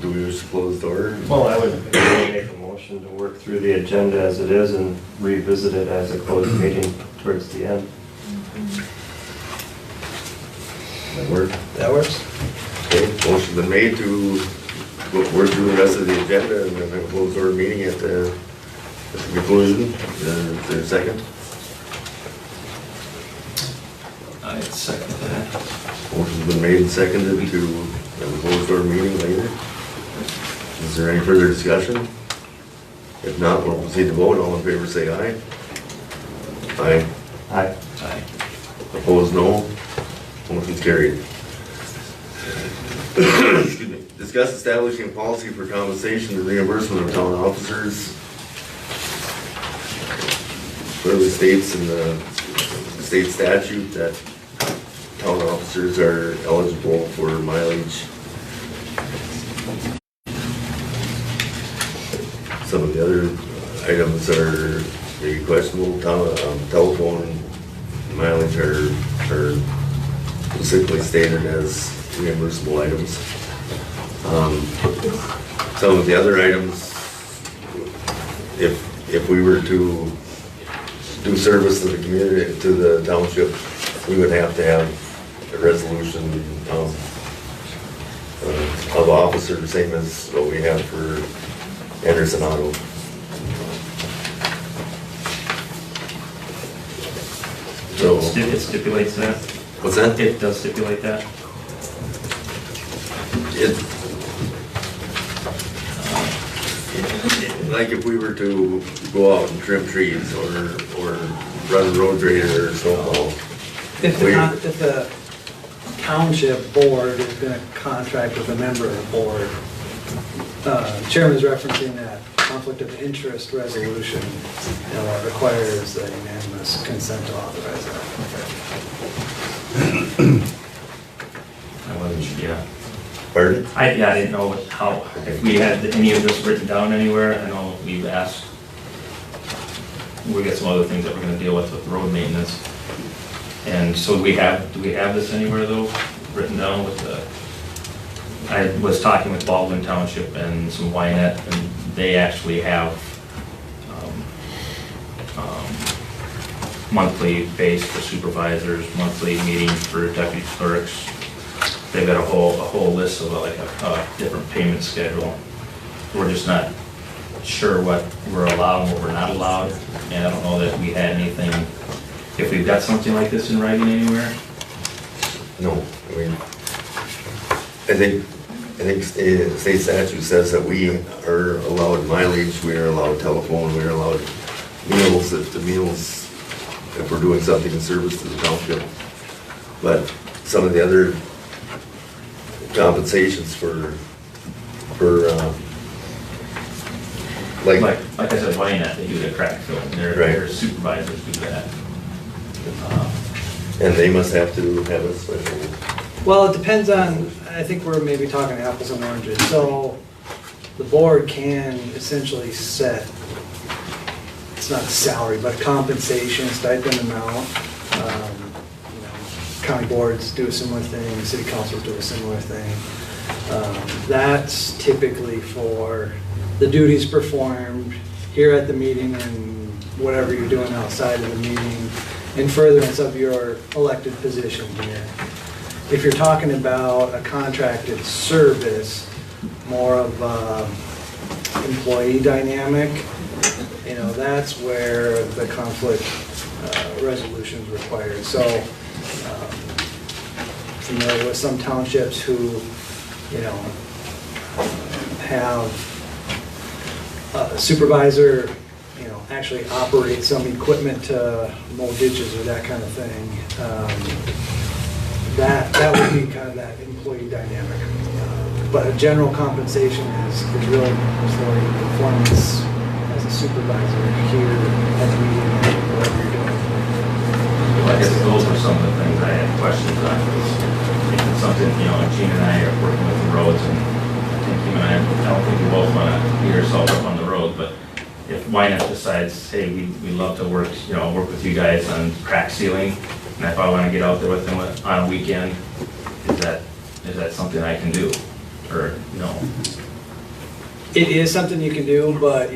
Do we just close the door? Well, I would make a motion to work through the agenda as it is and revisit it as a closed meeting towards the end. That work? That works? Okay, motion's been made to work through the rest of the agenda and then have a closed door meeting at the conclusion. Is there a second? I second that. Motion's been made and seconded to have a closed door meeting later. Is there any further discussion? If not, we'll proceed to vote. All in favor say aye. Aye. Aye. Aye. Opposed, no. Motion's carried. Excuse me. Discuss establishing a policy for compensation and reimbursement of town officers. Clearly states in the state statute that town officers are eligible for mileage. Some of the other items are maybe questionable. Telephone mileage are specifically stated as reimbursable items. Some of the other items, if we were to do service to the community, to the township, we would have to have a resolution of officer, the same as what we have for Anderson Auto. So It stipulates that? What's that? It does stipulate that? Like if we were to go out and trim trees or run a road grader or snowball. If the township board is going to contract with a member of the board, Chairman's referencing that conflict of interest resolution, you know, that requires the unanimous consent to authorize that. I wasn't sure, yeah. Pardon? I didn't know how, if we had any of this written down anywhere. I know we've asked, we got some other things that we're gonna deal with road maintenance. And so do we have this anywhere though, written down with the, I was talking with Baldwin Township and some Wynette, and they actually have monthly base for supervisors, monthly meetings for deputy clerks. They've got a whole list of like a different payment schedule. We're just not sure what we're allowed and what we're not allowed. And I don't know that we had anything, if we've got something like this in writing anywhere. No, I mean, I think state statute says that we are allowed mileage, we are allowed telephone, we are allowed meals, if we're doing something in service to the township. But some of the other compensations for like I said, Wynette, they do the crack filling, their supervisors do that. And they must have to have a special. Well, it depends on, I think we're maybe talking apples and oranges. So the board can essentially set, it's not salary, but compensation, stipend amount. You know, county boards do a similar thing, city councils do a similar thing. That's typically for the duties performed here at the meeting and whatever you're doing outside of the meeting in furtherance of your elected position here. If you're talking about a contracted service, more of a employee dynamic, you know, that's where the conflict resolution is required. So, familiar with some townships who, you know, have a supervisor, you know, actually operate some equipment to mow ditches or that kind of thing. That would be kind of that employee dynamic. But a general compensation is really for your performance as a supervisor here at the meeting, whatever you're doing. Well, I guess those were some of the things I had questions on. If it's something, you know, Gene and I are working with the roads, and I think him and I don't think we both want to beat ourselves up on the road, but if Wyneth decides, hey, we love to work, you know, work with you guys on crack sealing, and if I want to get out there with them on a weekend, is that something I can do, or no? It is something you can do, but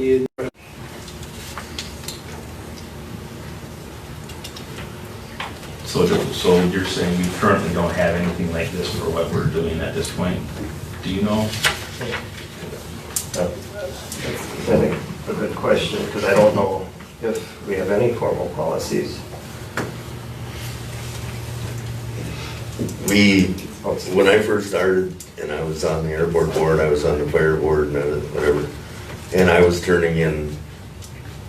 So you're saying we currently don't have anything like this for what we're doing at this point? Do you know? That's, I think, a good question, because I don't know if we have any formal policies. When I first started, and I was on the airport board, I was on the fire board, and whatever, and I was turning in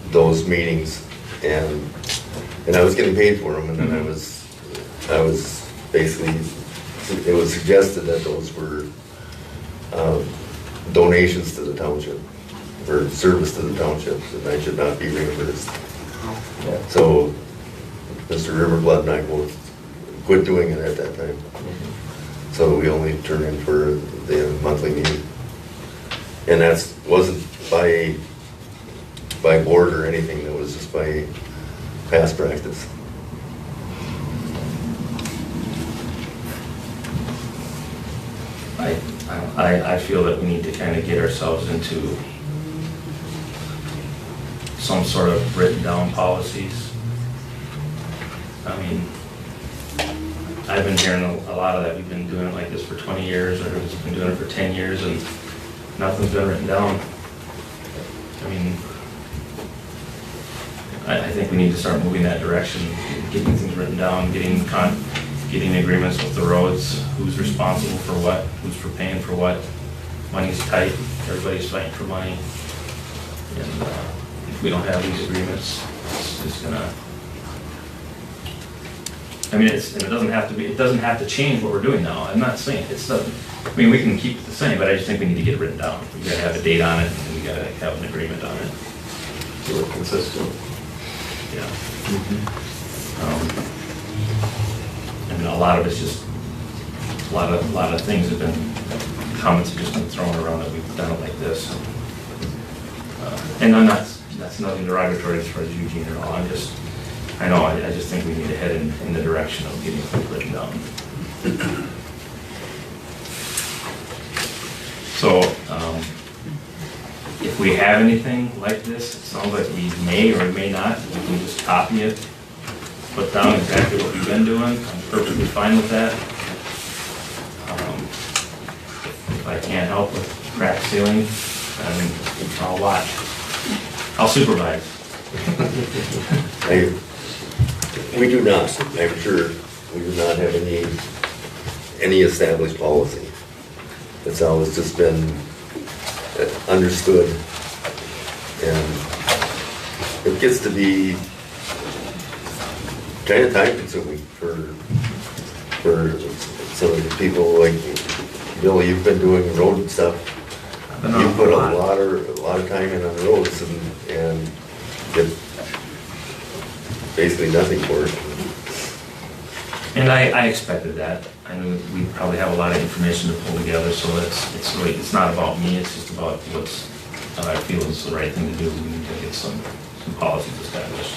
those meetings, and I was getting paid for them, and then I was basically, it was suggested that those were donations to the township, for service to the townships, and I should not be reimbursed. Yeah. So Mr. Riverblood and I both quit doing it at that time. So we only turned in for the monthly meeting. And that wasn't by board or anything, that was just by past practice. I feel that we need to kind of get ourselves into some sort of written down policies. I mean, I've been hearing a lot of that. We've been doing it like this for 20 years, or we've been doing it for 10 years, and nothing's been written down. I mean, I think we need to start moving that direction, getting things written down, getting agreements with the roads, who's responsible for what, who's for paying for what. Money's tight, everybody's fighting for money. And if we don't have these agreements, it's just gonna, I mean, it doesn't have to change what we're doing now. I'm not saying I mean, we can keep it the same, but I just think we need to get it written down. We gotta have a date on it, and we gotta have an agreement on it. So we're consistent. Yeah. I mean, a lot of it's just, a lot of things have been, comments have just been thrown around that we've done it like this. And that's nothing derogatory as far as Eugene at all. I just think we need to head in the direction of getting it written down. So, if we have anything like this, it sounds like we may or may not, we can just copy it, put down exactly what we've been doing. I'm perfectly fine with that. If I can't help with crack sealing, then I'll watch. I'll supervise. We do not, I'm sure, we do not have any established policy. It's always just been understood, and it gets to be kind of time consuming for some of the people, like Billy, you've been doing road stuff. You put a lot of time in on the roads and get basically nothing for it. And I expected that. I knew we'd probably have a lot of information to pull together, so it's not about me, it's just about what I feel is the right thing to do. We need to get some policies established.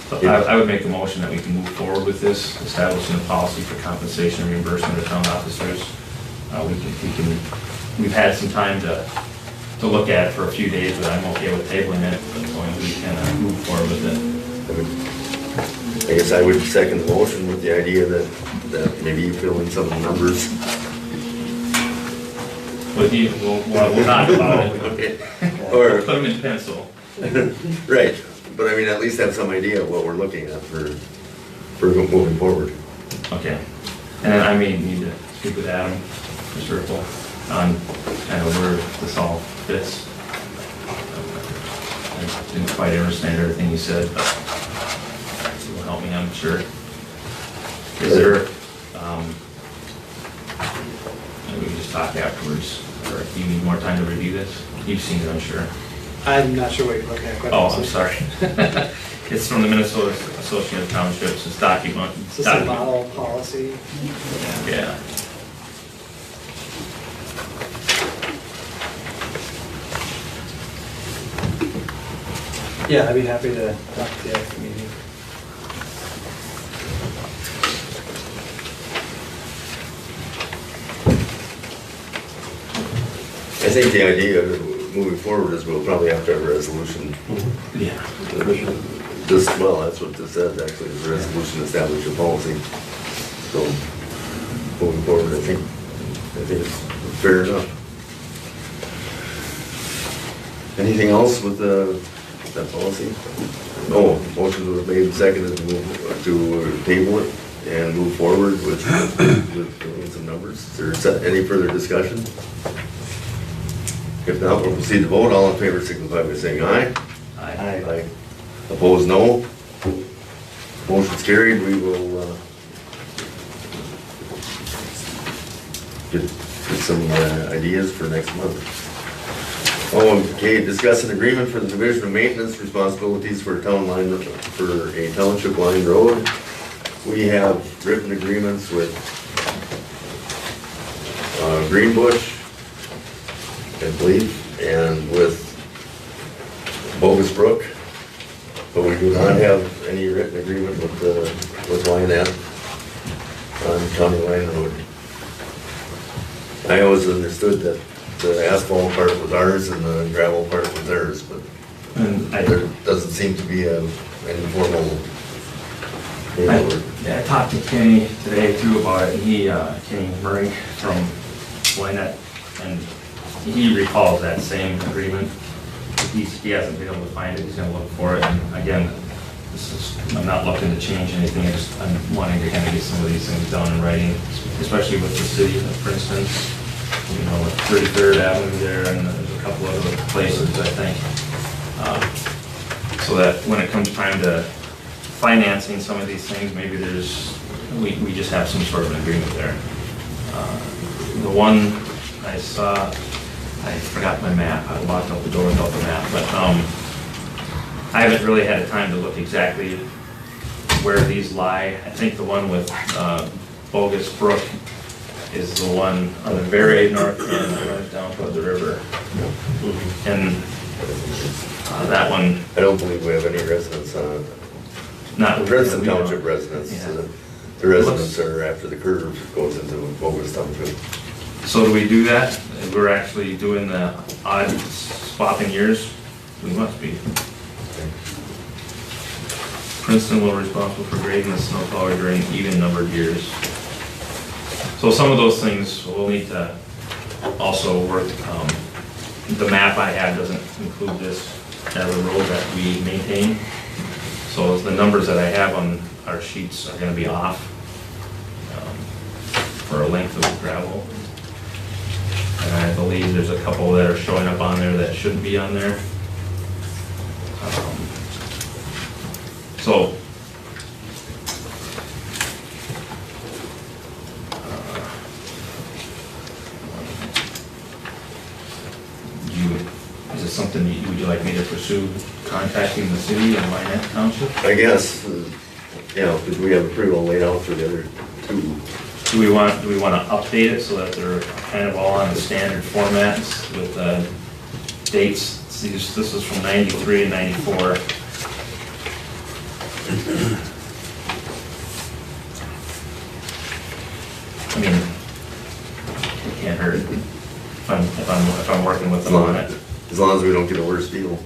So I would make a motion that we can move forward with this, establishing a policy for compensation and reimbursement of town officers. We've had some time to to look at for a few days, but I'm okay with tabling it, as long as we can move forward with it. I guess I would second the motion with the idea that maybe you fill in some of the numbers. With you, we'll talk about it. Okay. Or, Put them in pencil. right, but I mean, at least have some idea of what we're looking at for moving forward. Okay. And I may need to speak with Adam, Mr. Ripple, on kind of where this all fits. I didn't quite understand everything you said, but it will help me, I'm sure. Is there, maybe we can just talk afterwards, or do you need more time to review this? You've seen it, I'm sure. I'm not sure what you're looking at. quite Oh, I'm honestly. sorry. It's from the Minnesota Association of Townships, it's document. Is this a model policy? Yeah. Yeah, I'd be happy to talk to you after the meeting. I think the idea of moving forward is we'll probably have to have a resolution. Yeah. This, well, that's what this says, actually, is a resolution to establish a policy. So, moving forward, I think it's fair enough. Anything else with that policy? No, motion was made and seconded to table it and move forward with some numbers. Is there any further discussion? If not, we'll proceed to vote. All in favor signify by saying aye. Aye. Aye. Opposed, no. Motion's carried. We will get some ideas for next month. Okay, discuss an agreement for the division of maintenance responsibilities for a township line road. We have written agreements with Greenbush, I believe, and with Bogus Brook, but we do not have any written agreement with Lionette on County Line Road. I always understood that the asphalt part was ours and the gravel part was theirs, but there doesn't seem to be any formal. I talked to Kenny today too about it, and Kenny Murray from Lynette, and he recalls that same agreement. He hasn't been able to find it, he's gonna look for it, and again, I'm not looking to change anything, I'm wanting to kind of get some of these things down in writing, especially with the city of Princeton, you know, with 33rd Avenue there, and there's a couple other places, I think. So that when it comes time to financing some of these things, maybe we just have some sort of an agreement there. The one I saw, I forgot my map, I walked out the door without the map, but I haven't really had a time to look exactly where these lie. I think the one with Bogus Brook is the one on the very north end that runs down toward the river. And that one... I don't believe we have any residents on it. Not Princeton Township residents. Yeah. The residents are after the curve goes into Bogus Township. So do we do that? We're actually doing the odd swapping years? We must be. Princeton will be responsible for grading the snowplow during even numbered years. So some of those things we'll need to also work. The map I have doesn't include this as a road that we maintain. So the numbers that I have on our sheets are gonna be off for a length of gravel. And I believe there's a couple that are showing up on there that shouldn't be on there. So, is it something would you like me to pursue contacting the city and Lynette Township? I guess, because we have it pretty well laid out for the other two. Do we want to update it so that they're kind of all on the standard formats with dates? This is from 93 and 94. I mean, it can't hurt if I'm working with them on it. we don't get a worse deal.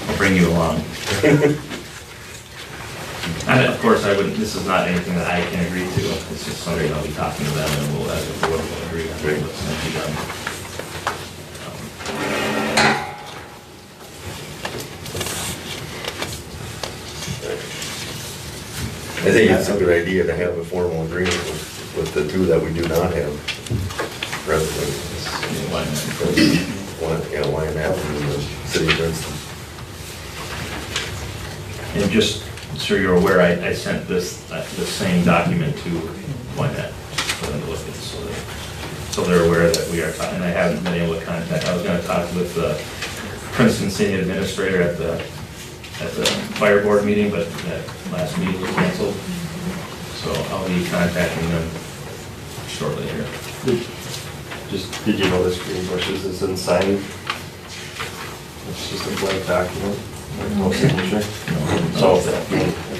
I'll bring you along. And of course, this is not anything that I can agree to, it's just something I'll be talking to them, and we'll, as a board, will agree on what's going to be done. I think it's a good idea to have a formal agreement with the two that we do not have presently. Why not in the city of Princeton? And just so you're aware, I sent the same document to Wynette for them to look at, so they're aware that we are talking. I haven't been able to contact. I was going to talk with the Princeton City Administrator at the fire board meeting, but that last meeting was canceled. So I'll be contacting them shortly here. Did you notice Greenbush's is unsigned? It's just a blank document, no signature. So if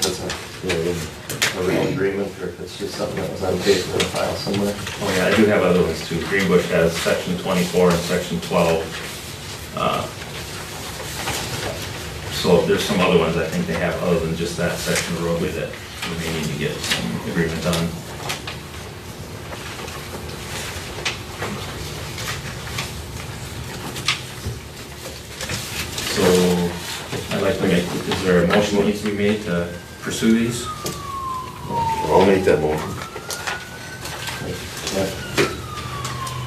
it's a real agreement, or if it's just something that was on paper in a file somewhere. Oh yeah, I do have other ones too. Greenbush has section 24 and section 12. So there's some other ones I think they have other than just that section of roadway that we may need to get some agreement on. So I'd like to make, is there a motion that needs to be made to pursue these? I'll make that motion.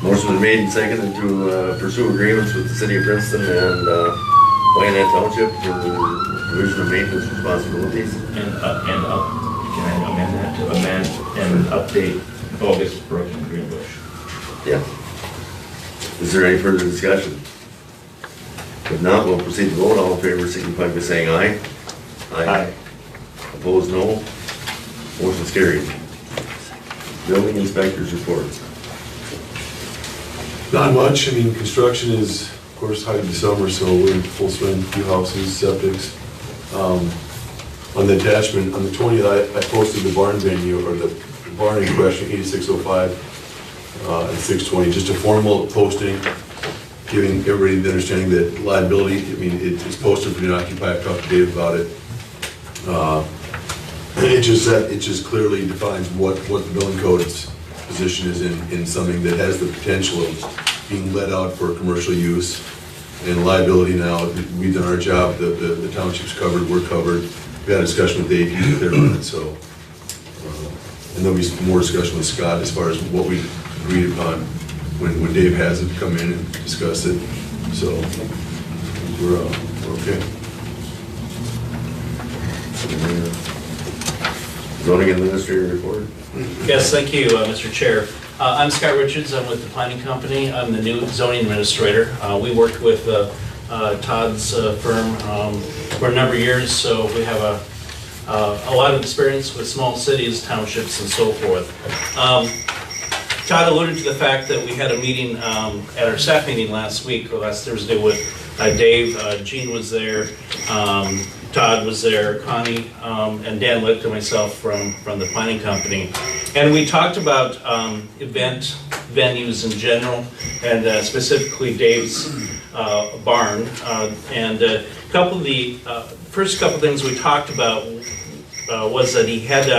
Motion was made and seconded to pursue agreements with the city of Princeton and Wynette Township for division of maintenance responsibilities. And can I amend that to amend and update August Brook and Greenbush? Yeah. Is there any further discussion? If not, we'll proceed to vote. All in favor signify by saying aye. Aye. Opposed, no. Motion's carried. Building inspector's report. Not much. I mean, construction is, of course, height of the summer, so we're in full swing, few houses, septics. On the attachment, on the 20th, I posted the barn venue, or the barn in question, 8605 and 620, just a formal posting, giving everybody the understanding that liability, I mean, it's posted for the occupier. I've talked to Dave about it. It just clearly defines what the building code's position is in something that has the potential of being let out for commercial use. And liability now, we've done our job, the township's covered, we're covered. We had a discussion with Dave, he's clear on it, so. And there'll be some more discussion with Scott as far as what we agreed upon when Dave has it come in and discuss it. So we're okay. Zoning administrator report. Yes, thank you, Mr. Chair. I'm Scott Richards. I'm with the planning company. I'm the new zoning administrator. We worked with Todd's firm for a number of years, so we have a lot of experience with small cities, townships, and so forth. Todd alluded to the fact that we had a meeting at our staff meeting last Thursday with Dave. Gene was there. Todd was there, Connie, and Dan Licht and myself from the planning company. And we talked about event venues in general, and specifically Dave's barn. And a couple of the first couple things we talked about was that he had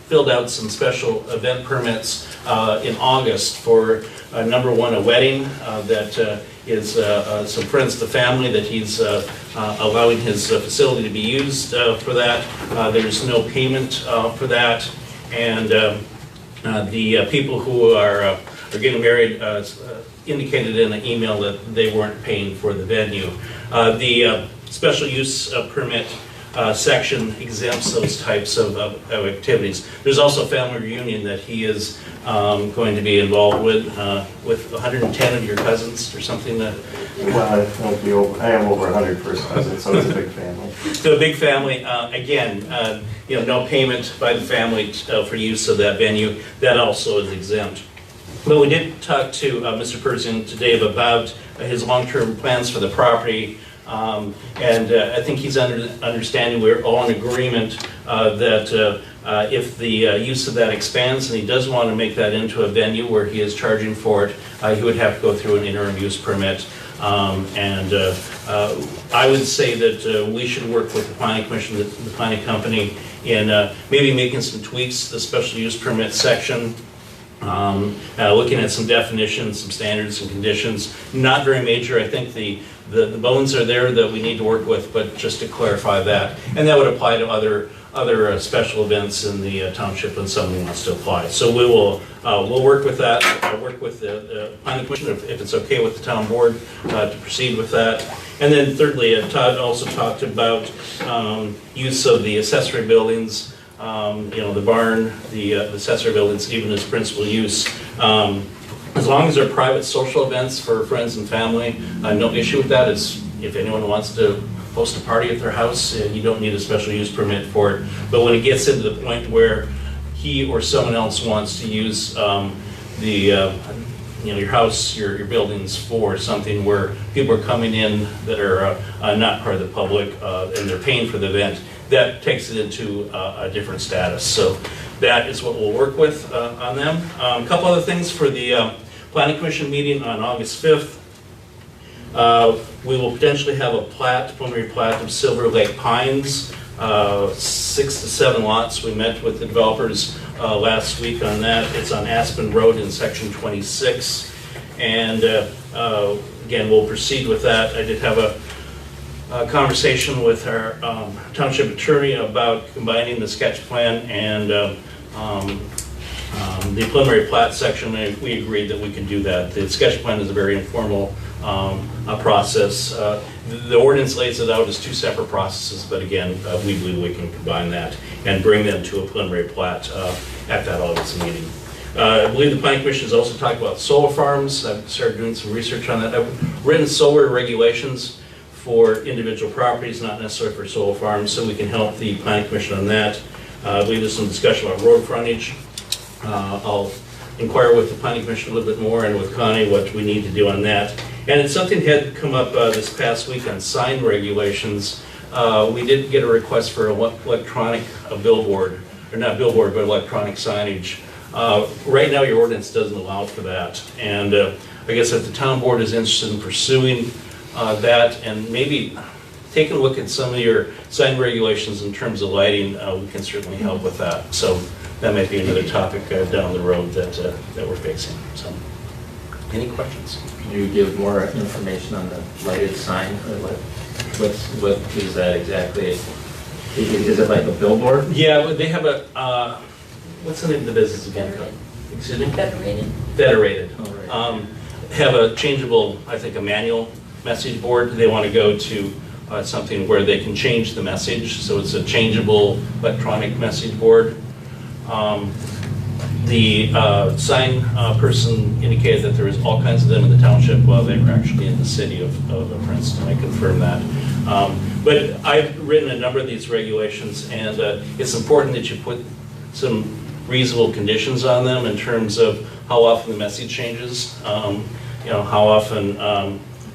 filled out some special event permits in August for number one, a wedding that is some friends of the family that he's allowing his facility to be used for that. There's no payment for that, and the people who are getting married indicated in an email that they weren't paying for the venue. The special use permit section exempts those types of activities. There's also a family reunion that he is going to be involved with 110 of your cousins or something. Well, I am over 100 first cousins, so it's a big family. So a big family. Again, no payment by the family for use of that venue. That also is exempt. But we did talk to Mr. Persian to Dave about his long-term plans for the property. And I think he's understanding, we're all in agreement that if the use of that expands and he does want to make that into a venue where he is charging for it, he would have to go through an interim use permit. I would say that we should work with the planning commission, the planning company, in maybe making some tweaks to the special use permit section. Looking at some definitions, some standards, some conditions. Not very major. I think the bones are there that we need to work with, but just to clarify that. And that would apply to other special events in the township when someone wants to apply. So we will we'll work with that. Work with the planning commission if it's okay with the town board to proceed with that. And then thirdly, Todd also talked about use of the accessory buildings. The barn, the accessory buildings, even as principal use. As long as they're private social events for friends and family, no issue with that. If anyone wants to host a party at their house, you don't need a special use permit for it. But when it gets into the point where he or someone else wants to use your house, your buildings for something where people are coming in that are not part of the public and they're paying for the event, that takes it into a different status. So that is what we'll work with on them. A couple other things for the Planning Commission meeting on August 5th. We will potentially have a preliminary plat of Silver Lake Pines, 6 to 7 lots. We met with the developers last week on that. It's on Aspen Road in section 26. And again, we'll proceed with that. I did have a conversation with our township attorney about combining the sketch plan and the preliminary plat section, and we agreed that we can do that. The sketch plan is a very informal process. The ordinance lays it out as 2 separate processes, but again, we believe we can combine that and bring them to a preliminary plat at that August meeting. I believe the Planning Commission has also talked about solar farms. I've started doing some research on that. I've written solar regulations for individual properties, not necessarily for solar farms, so we can help the Planning Commission on that. I believe there's some discussion about road frontage. I'll inquire with the Planning Commission a little bit more and with Connie what we need to do on that. And it's something had come up this past week on sign regulations. We did get a request for electronic billboard, or not billboard, but electronic signage. Right now your ordinance doesn't allow for that. And I guess if the town board is interested in pursuing that and maybe take a look at some of your sign regulations in terms of lighting, we can certainly help with that. So that might be another topic down the road that we're facing. So, any questions? Can you give more information on the lighted sign? Or what is that exactly? Is it like a billboard? Yeah, they have a, what's the name of the business again? Excuse me? Federated. Federated. Have a changeable, I think, a manual message board. They want to go to something where they can change the message. So it's a changeable electronic message board. The sign person indicated that there is all kinds of them in the township while they were actually in the city of Princeton. I confirm that. But I've written a number of these regulations, and it's important that you put some reasonable conditions on them in terms of how often the message changes, how often,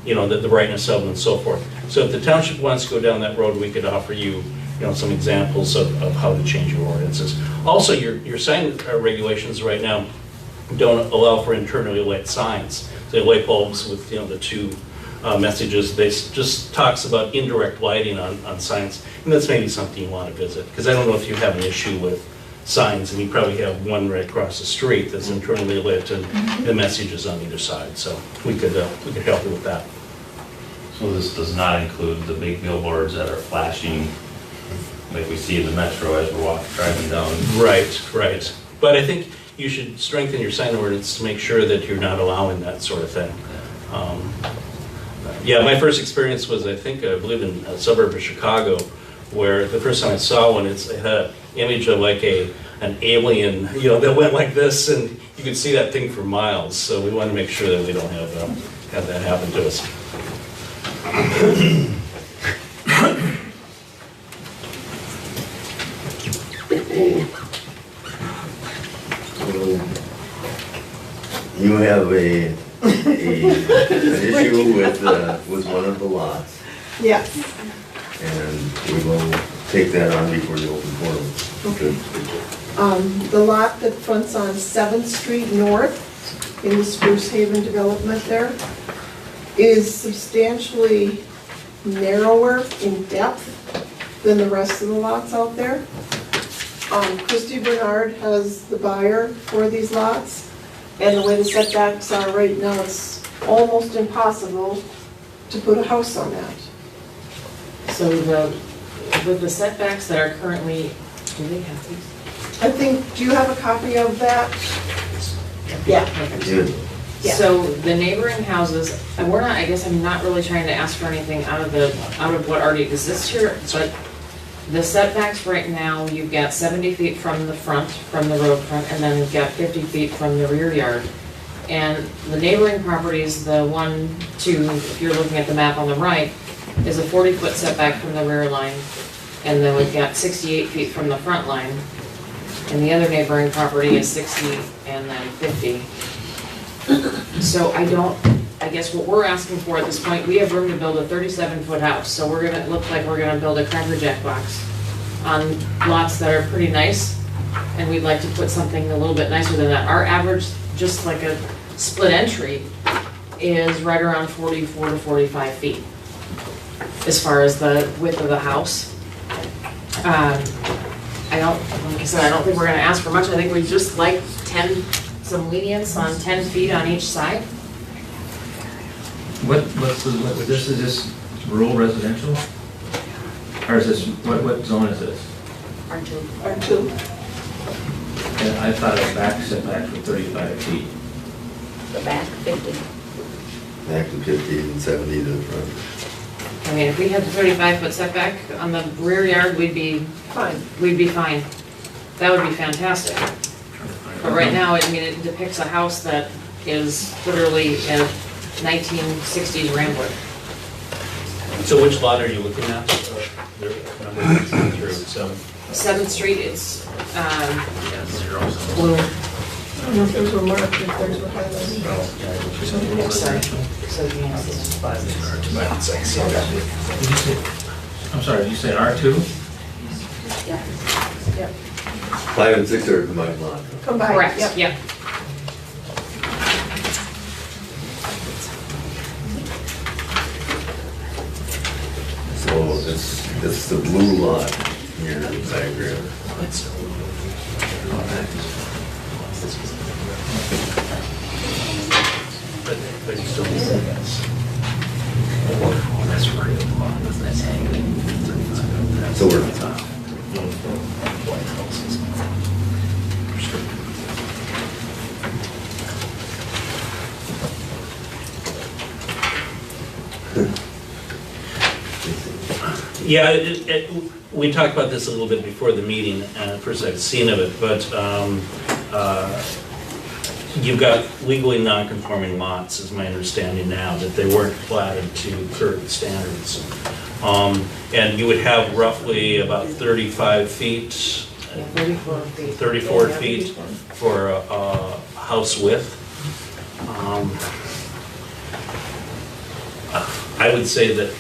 the brightness of them and so forth. So if the township wants to go down that road, we could offer you some examples of how to change your ordinances. Also, your sign regulations right now don't allow for internally lit signs. So light bulbs with the 2 messages. They just talks about indirect lighting on signs, and that's maybe something you want to visit, because I don't know if you have an issue with signs, and you probably have one right across the street that's internally lit, and the message is on either side. So we could help you with that. So this does not include the big billboards that are flashing like we see in the metro as we're driving down. Right. But I think you should strengthen your sign ordinance to make sure that you're not allowing that sort of thing. My first experience was, I believe in a suburb of Chicago, where the first time I saw one, it had an image of like an alien, that went like this, and you could see that thing for miles. So we want to make sure that we don't have that happen to us. do have an issue with one of the lots, Yes. and we will take that on before the open forum. Okay. The lot that fronts on 7th Street North in the Spruce Haven development there is substantially narrower in depth than the rest of the lots out there. Christy Bernard has the buyer for these lots, and the way the setbacks are right now, it's almost impossible to put a house on that. So with the setbacks that are currently, do they have these? I think, do you have a copy of that? Yeah. Yeah. So the neighboring houses, and we're not, I guess I'm not really trying to ask for anything out of what already exists here, but the setbacks right now, you've got 70 feet from the front, from the road front, and then you've got 50 feet from the rear yard. And the neighboring properties, the 1, 2, if you're looking at the map on the right, is a 40-foot setback from the rear line, and then we've got 68 feet from the front line. And the other neighboring property is 60 and then 50. So I guess what we're asking for at this point, we have room to build a 37-foot house, so we're gonna look like we're gonna build a Cracker Jack box on lots that are pretty nice, and we'd like to put something a little bit nicer than that. Our average, just like a split entry, is right around 44 to 45 feet, as far as the width of the house. Like I said, I don't think we're gonna ask for much. I think we just like some lenience on 10 feet on each side. This is just rural residential? Or is this, what zone is this? R2. R2. And I thought a back setback for 35 feet. The back, 50. Back to 50 and 70 to the front. I mean, if we had the 35-foot setback on the rear yard, we'd be fine. That would be fantastic. But right now, I mean, it depicts a house that is literally a 1960s Rambler. So which lot are you looking at? Number through 7th Street, it's blue. I don't know if those were marked, if those were highlighted. Sorry. I'm sorry, did you say R2? Yeah. Yep. 5 and 6 are combined lot. Combined, Correct, yep. yep. So it's the blue lot here in the diagram. But you still need this. That's right. That's hanging. So we're Yeah, we talked about this a little bit before the meeting. First I've seen of it, but you've got legally non-conforming lots, is my understanding now, that they weren't platted to current standards. And you would have roughly about 35 feet. 34 feet. 34 feet for a house width. I would say that,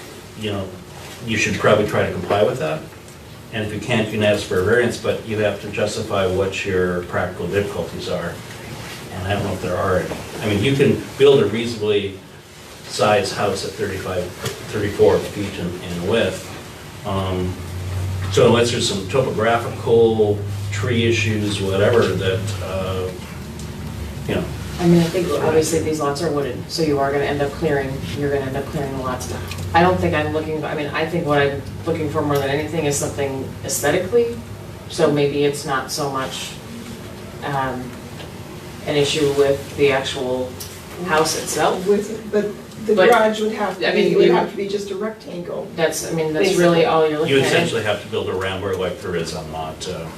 you should probably try to comply with that. And if you can't, you can ask for a variance, but you have to justify what your practical difficulties are. And I don't know if there are any. I mean, you can build a reasonably sized house at 34 feet in width. So unless there's some topographical, tree issues, whatever, that, I mean, I think obviously these lots are wooded, so you're gonna end up clearing the lots. I don't think I'm looking, I think what I'm looking for more than anything is something aesthetically. So maybe it's not so much an issue with the actual house itself. But the garage would have to be, it would have to be just a rectangle. That's really all you're looking you at. essentially have to build a rambler like there is on lot 4.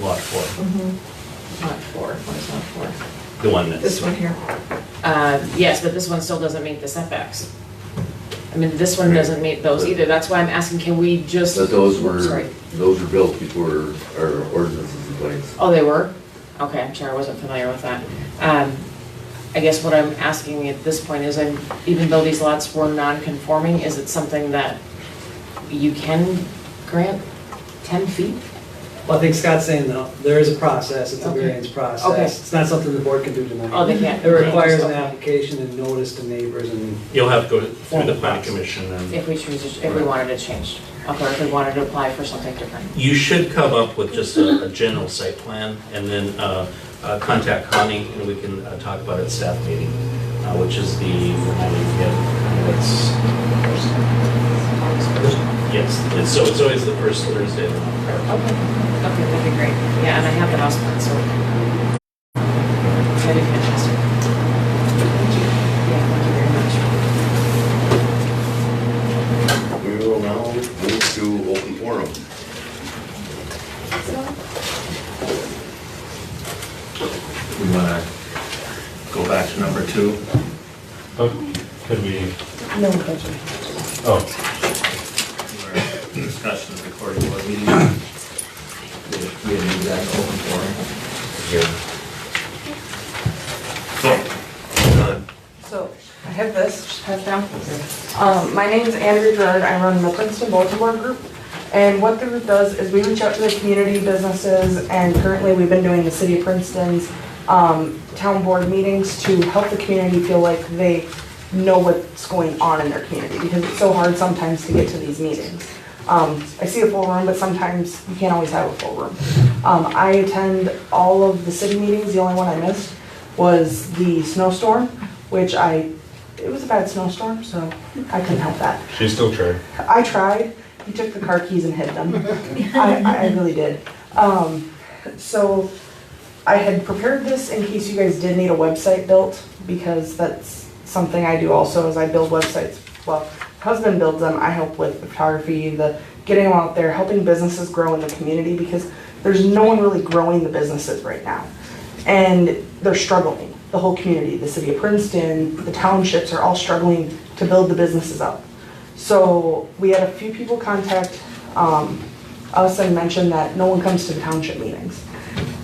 Lot 4, what is lot 4? The one that's... This one here. Yes, but this one still doesn't meet the setbacks. I mean, this one doesn't meet those either. That's why I'm asking, can we just... But those were Sorry. built before our ordinances in place. Oh, they were? Okay, I'm sorry, I wasn't familiar with that. I guess what I'm asking at this point is, even though these lots were non-conforming, is it something that you can grant 10 feet? Well, I think Scott's saying though, there is a process, it's a Okay. variance process. Okay. It's not something the board can do tonight. Oh, they can't. It requires an Okay. application and notice to neighbors and. You'll have to go through the planning commission and If we choose, if we wanted it changed, okay, if we wanted to apply for something different. you should come up with just a general site plan and then contact Connie and we can talk about it at staff meeting, which is the, yes, so it's always the first Thursday of the month. Okay, that'd be great. Yeah, and I have the house plan, so. That'd be fantastic. Thank you. Yeah, thank you very much. We will now move to open forum. We want to go back to number 2. Oh, could we, No question. oh, Discussion of recording board meeting. We have an exact open forum. So, I have this, just pass down. My name's Andrew Gerard, I run the Princeton Bulletin Board group. And what the group does is we reach out to the community businesses, and currently we've been doing the City of Princeton's town board meetings to help the community feel like they know what's going on in their community, because it's so hard sometimes to get to these meetings. I see a full room, but sometimes you can't always have a full room. I attend all of the city meetings. The only one I missed was the snowstorm, which it was a bad snowstorm, so I couldn't help that. she still tried. I tried. He took the car keys and hid them. I really did. So I had prepared this in case you guys did need a website built, because that's something I do also, is I build websites. Well, husband builds them, I help with the photography, the getting them out there, helping businesses grow in the community, because there's no one really growing the businesses right now. And they're struggling, the whole community, the city of Princeton, the townships are all struggling to build the businesses up. So we had a few people contact us and mention that no one comes to the township meetings.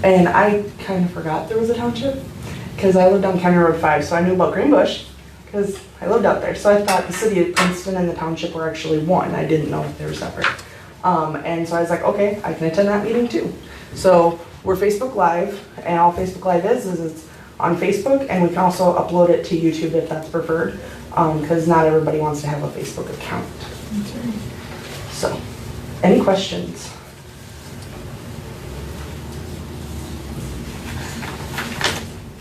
And I kind of forgot there was a township, because I lived on County Road 5, so I knew about Greenbush, because I lived out there. So I thought the city of Princeton and the township were actually one. I didn't know they were separate. And so I was like, okay, I can attend that meeting too. So we're Facebook Live, and all Facebook Live is it's on Facebook, and we can also upload it to YouTube if that's preferred, because not everybody wants to have a Facebook account. So, any questions?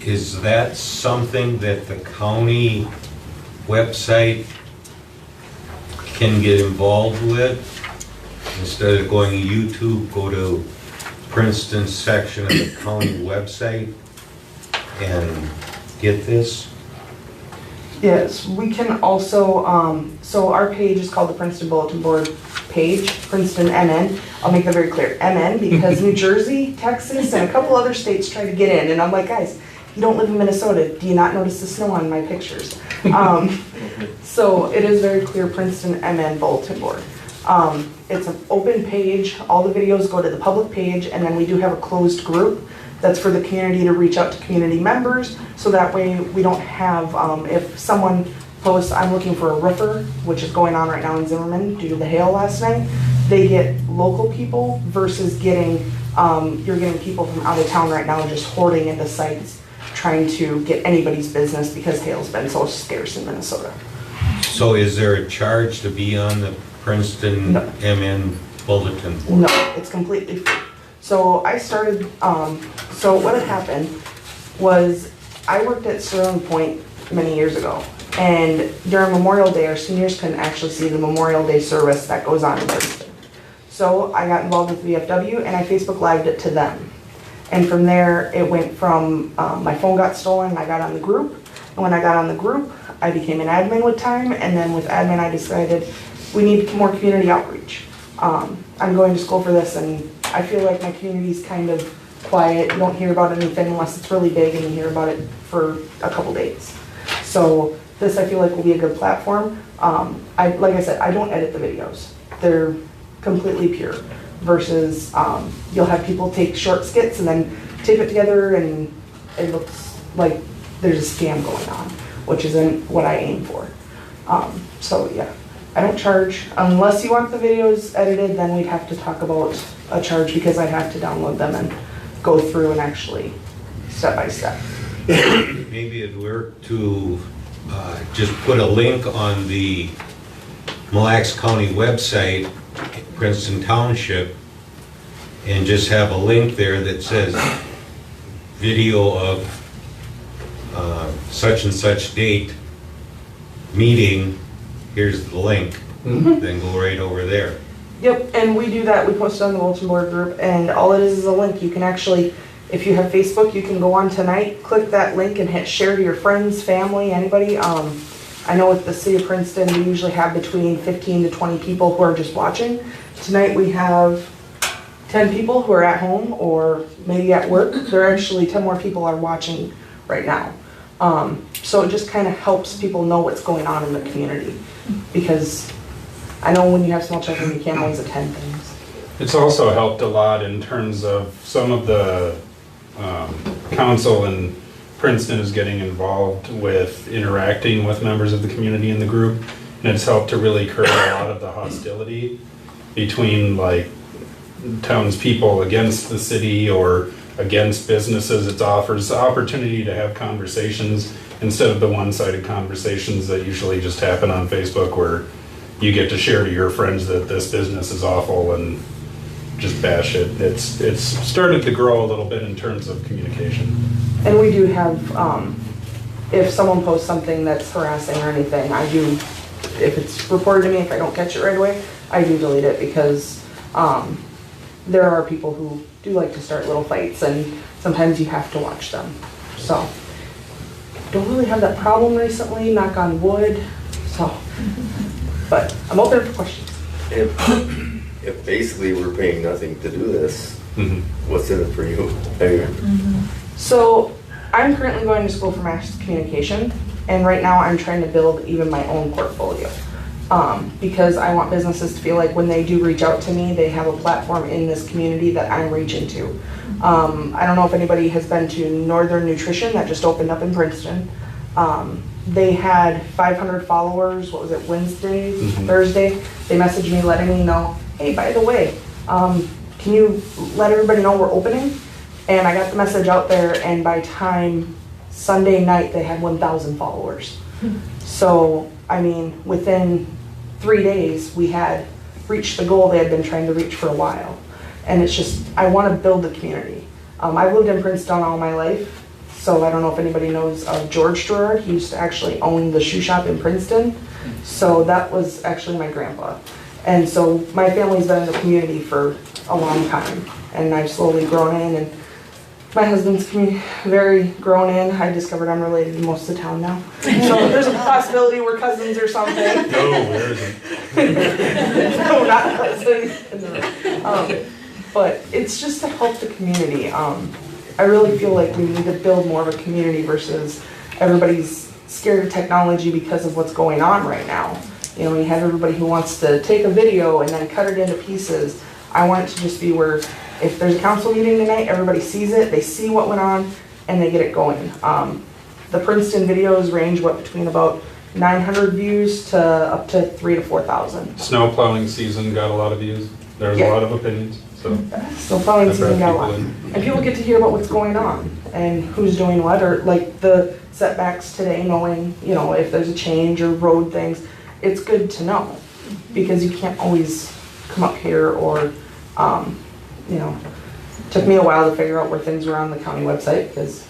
Is that something that the county website can get involved with? Instead of going to YouTube, go to Princeton section of the county website and get this? Yes, we can also, so our page is called the Princeton Bulletin Board page, Princeton MN. I'll make that very clear, MN, because New Jersey, Texas, and a couple other states try to get in, and I'm like, guys, you don't live in Minnesota, do you not notice the snow on my pictures? So it is very clear, Princeton MN Bulletin Board. It's an open page, all the videos go to the public page, and then we do have a closed group that's for the community to reach out to community members, so that way we don't have, if someone posts, I'm looking for a roofer, which is going on right now in Zimmerman due to the hail last night, they get local people versus getting, you're getting people from out of town right now just hoarding into sites, trying to get anybody's business because hail's been so scarce in Minnesota. So is there a charge to be on the Princeton MN Bulletin Board? No, it's completely free. So I started, so what had happened was I worked at Sterling Point many years ago, and during Memorial Day, our seniors couldn't actually see the Memorial Day service that goes on in Princeton. So I got involved with VFW and I Facebook Lived it to them. And from there, it went from, my phone got stolen, I got on the group. And when I got on the group, I became an admin with time, and then with admin, I decided we need more community outreach. I'm going to school for this, and I feel like my community's kind of quiet. You don't hear about anything unless it's really big, and you hear about it for a couple days. So this, I feel like, will be a good platform. Like I said, I don't edit the videos. They're completely pure. Versus you'll have people take short skits and then tape it together, and it looks like there's a scam going on, which isn't what I aim for. So yeah, I don't charge, unless you want the videos edited, then we'd have to talk about a charge because I'd have to download them and go through and actually step by step. Maybe it'd work to just put a link on the Mille Lacs County website, Princeton Township, and just have a link there that says video of such and such date meeting, here's the link, then go right over there. Yep, and we do that, we post it on the bulletin board group, and all it is a link. You can actually, if you have Facebook, you can go on tonight, click that link and hit share to your friends, family, anybody. I know with the city of Princeton, we usually have between 15 to 20 people who are just watching. Tonight we have 10 people who are at home or maybe at work. There are actually 10 more people are watching right now. So it just kind of helps people know what's going on in the community, because I know when you have small children, you can't always attend things. It's also helped a lot in terms of some of the council in Princeton is getting involved with interacting with members of the community in the group, and it's helped to really curb a lot of the hostility between like townspeople against the city or against businesses. It offers the opportunity to have conversations instead of the one-sided conversations that usually just happen on Facebook, where you get to share to your friends that this business is awful and just bash it. It's started to grow a little bit in terms of communication. And we do have, if someone posts something that's harassing or anything, I do, if it's reported to me, if I don't catch it right away, I do delete it, because there are people who do like to start little fights, and sometimes you have to watch them. So, don't really have that problem recently, knock on wood, so. But I'm open for questions. If basically we're paying nothing to do this, what's in it for you? So I'm currently going to school for mass communication, and right now I'm trying to build even my own portfolio. Because I want businesses to feel like when they do reach out to me, they have a platform in this community that I'm reaching to. I don't know if anybody has been to Northern Nutrition that just opened up in Princeton. They had 500 followers, what was it, Wednesday, Thursday? They messaged me letting me know, hey, by the way, can you let everybody know we're opening? And I got the message out there, and by time Sunday night, they had 1,000 followers. So, I mean, within 3 days, we had reached the goal they had been trying to reach for a while. And it's just, I want to build the community. I've lived in Princeton all my life. So I don't know if anybody knows George Gerard. He used to actually own the shoe shop in Princeton. So that was actually my grandpa. And so my family's been in the community for a long time. And I've slowly grown in, and my husband's very grown in. I discovered I'm related to most of the town now. So there's a possibility we're cousins or something. No, there isn't. No, not cousins. But it's just to help the community. I really feel like we need to build more of a community versus everybody's scared of technology because of what's going on right now. You know, you have everybody who wants to take a video and then cut it into pieces. I want it to just be where if there's a council meeting tonight, everybody sees it, they see what went on, and they get it going. The Princeton videos range between about 900 views to up to 3,000 to 4,000. Snow plowing season got a lot of views. There's a lot of opinions. So plowing season got a lot. And people get to hear about what's going on and who's doing what, or like the setbacks today, knowing, you know, if there's a change or road things. It's good to know, because you can't always come up here or, you know, took me a while to figure out where things were on the county website, because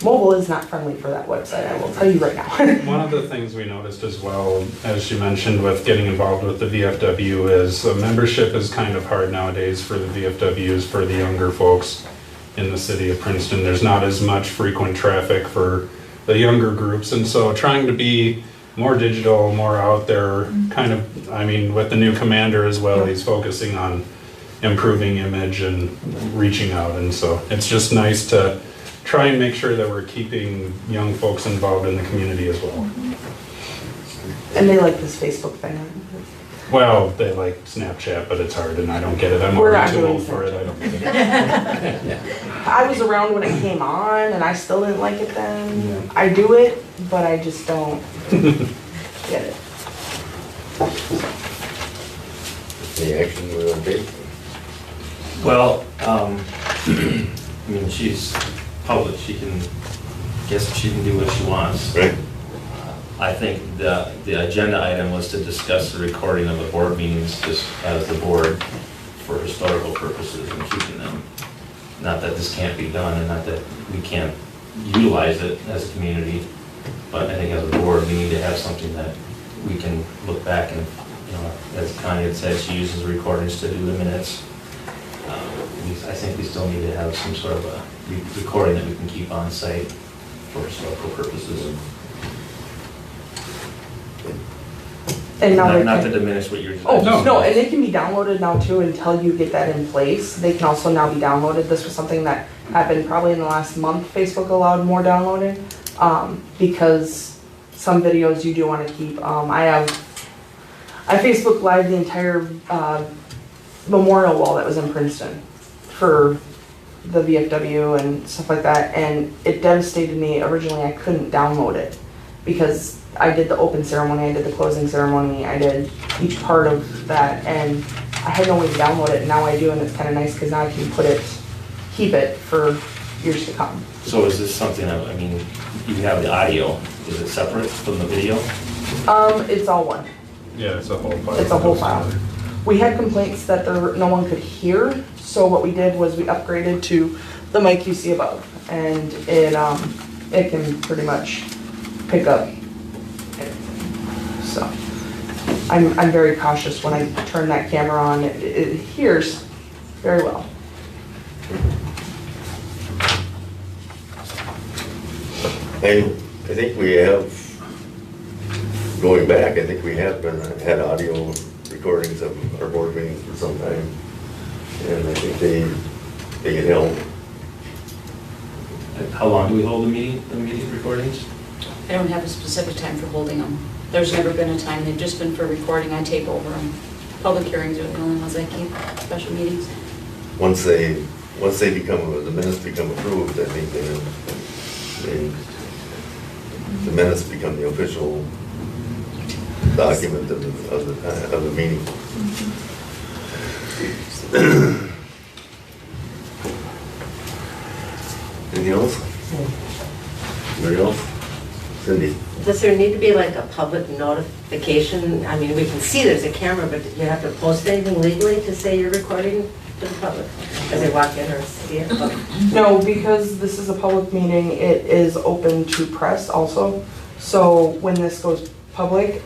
mobile is not friendly for that website, I will tell you right now. One of the things we noticed as well, as you mentioned with getting involved with the VFW, is membership is kind of hard nowadays for the VFWs, for the younger folks in the city of Princeton. There's not as much frequent traffic for the younger groups, and so trying to be more digital, more out there, kind of, I mean, with the new commander as well, he's focusing on improving image and reaching out, and so it's just nice to try and make sure that we're keeping young folks involved in the community as well. And they like this Facebook thing. Well, they like Snapchat, but it's hard and I don't get it. I'm We're not already too doing old for it. I don't get it. I was around when it came on and I still didn't like it then. I do it, but I just don't get it. Any action we're gonna take? Well, I mean, she's public, she can do what she wants. Right. I think the agenda item was to discuss the recording of the board meetings just as the board for historical purposes and keeping them. Not that this can't be done and not that we can't utilize it as a community, but I think as a board, we need to have something that we can look back and, you know, as Connie had said, she uses recordings to do the minutes. I think we still need to have some sort of a recording that we can keep on site for historical purposes. And now they Not can- to diminish what you're. Oh, no, and they can be downloaded now too until you get that in place. They can also now be downloaded. This was something that happened probably in the last month. Facebook allowed more downloading because some videos you do want to keep. I Facebook Live the entire memorial wall that was in Princeton for the VFW and stuff like that, and it devastated me. Originally, I couldn't download it because I did the open ceremony, I did the closing ceremony, I did each part of that, and I had no way to download it, and now I do, and it's kind of nice because now I can keep it for years to come. So is this something that, I mean, you have the audio, is it separate from the video? It's all one. Yeah, it's a whole file. It's a whole file. We had complaints that no one could hear, so what we did was we upgraded to the mic you see above, and it can pretty much pick up. So I'm very cautious when I turn that camera on. It hears very well. And I think we have, going back, I think we have had audio recordings of our board meetings for some time. And I think they get held. How long do we hold the meeting recordings? I don't have a specific time for holding them. There's never been a time, they've just been for recording, I take over them. Public hearings are the only ones I keep, special meetings. Once the minutes become approved, I think the minutes become the official document of the meeting. Anything else? Anybody else? Cindy? Does there need to be like a public notification? I mean, we can see there's a camera, but you have to post anything legally to say you're recording to the public as they walk in or see it? No, because this is a public meeting, it is open to press also. So when this goes public,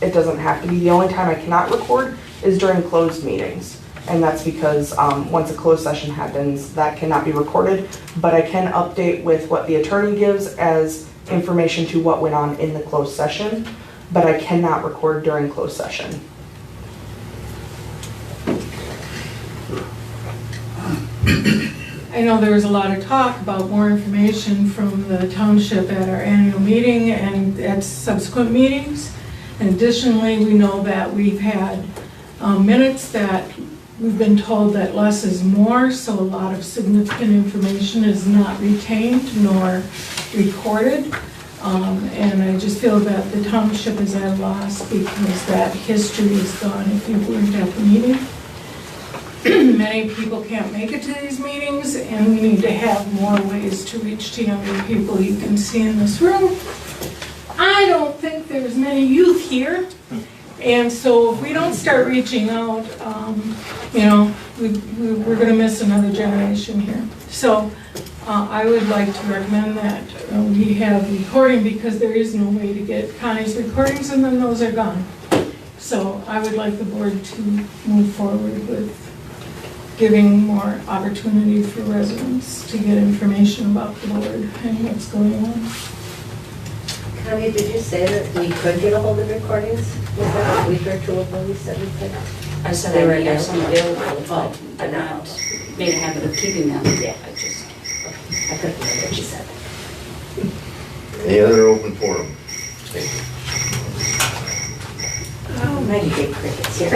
it doesn't have to be. The only time I cannot record is during closed meetings. And that's because once a closed session happens, that cannot be recorded. But I can update with what the attorney gives as information to what went on in the closed session, but I cannot record during closed session. I know there was a lot of talk about more information from the township at our annual meeting and at subsequent meetings. And additionally, we know that we've had minutes that we've been told that less is more, so a lot of significant information is not retained nor recorded. And I just feel that the township is at a loss because that history is gone if you weren't at the meeting. Many people can't make it to these meetings, and we need to have more ways to reach to younger people. You can see in this room, I don't think there's many youth here. And so if we don't start reaching out, you know, we're going to miss another generation here. So I would like to recommend that we have recording because there is no way to get Connie's recordings and then those are gone. So I would like the board to move forward with giving more opportunity for residents to get information about the board and what's going on. Connie, did you say that we could get a hold of recordings? Was that a week or two ago you said we could? I said They were I have some available, Oh, but I'm not made a habit of keeping them. Yeah. I just, I couldn't remember what you said. Any other open forum? Thank you. I'll Mighty big crickets here.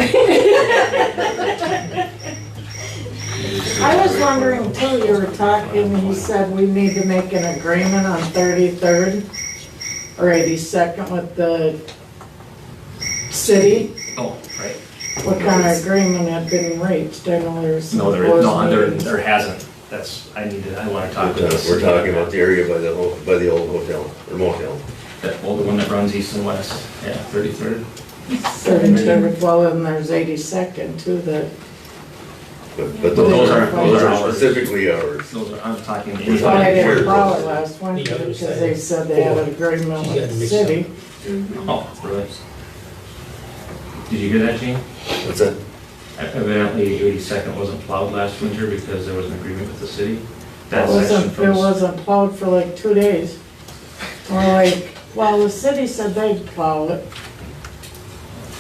I was wondering too, you were talking, you said we need to make an agreement on 33rd or 82nd with the city. Oh, right. What kind of agreement had been reached? I know there's some No, closed meetings. there hasn't. I want to talk to this. We're talking about the area by the old hotel, or motel. That older one that runs east and west, yeah, 33rd. 33rd, well, and there's 82nd too, that. But Those are ours. Specifically ours. Those are, I'm talking. Well, I didn't follow it last winter because they said they had an agreement with the city. Oh, really? Did you hear that, Gene? What's that? Evidently, 82nd wasn't plowed last winter because there was an agreement with the city. That It section from. wasn't plowed for like 2 days. Or like, well, the city said they'd plow it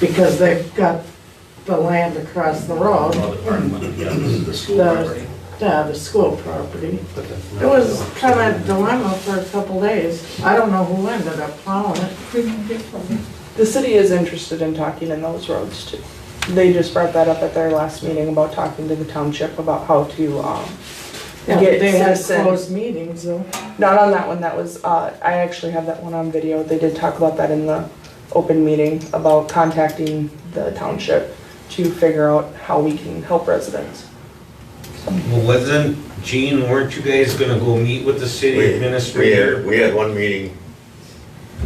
because they've got the land across the road. Well, the parking lot, yeah, the school property. Yeah, the school property. It was kind of a dilemma for a couple days. I don't know who ended up plowing it. The city is interested in talking in those roads too. They just brought that up at their last meeting about talking to the township about how to, Yeah, get they had citizen. closed meetings though. Not on that one, that was, I actually have that one on video. They did talk about that in the open meeting, about contacting the township to figure out how we can help residents. Well, wasn't, Gene, weren't you guys gonna go meet with the city administrator? We had one meeting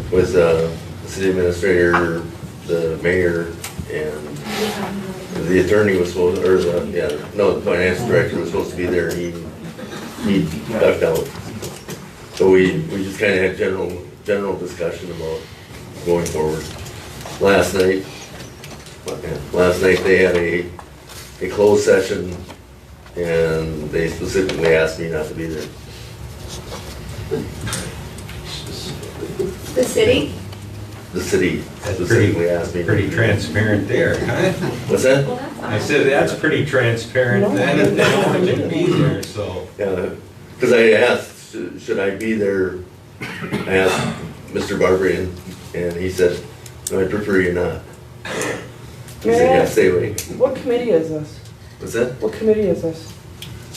with the city administrator, the mayor, and the attorney was supposed, or the finance director was supposed to be there, and he ducked out. So we just kind of had general discussion about going forward. Last night they had a closed session, and they specifically asked me not to be there. The city? The city That's specifically asked me. Pretty transparent there, huh? What's that? I said, that's pretty transparent, then if they don't want you to be there, so. Yeah, because I asked, should I be there? I asked Mr. Barbarian, and he said, no, I prefer you not. He said, yeah, stay away. What committee is this? What's that? What committee is this?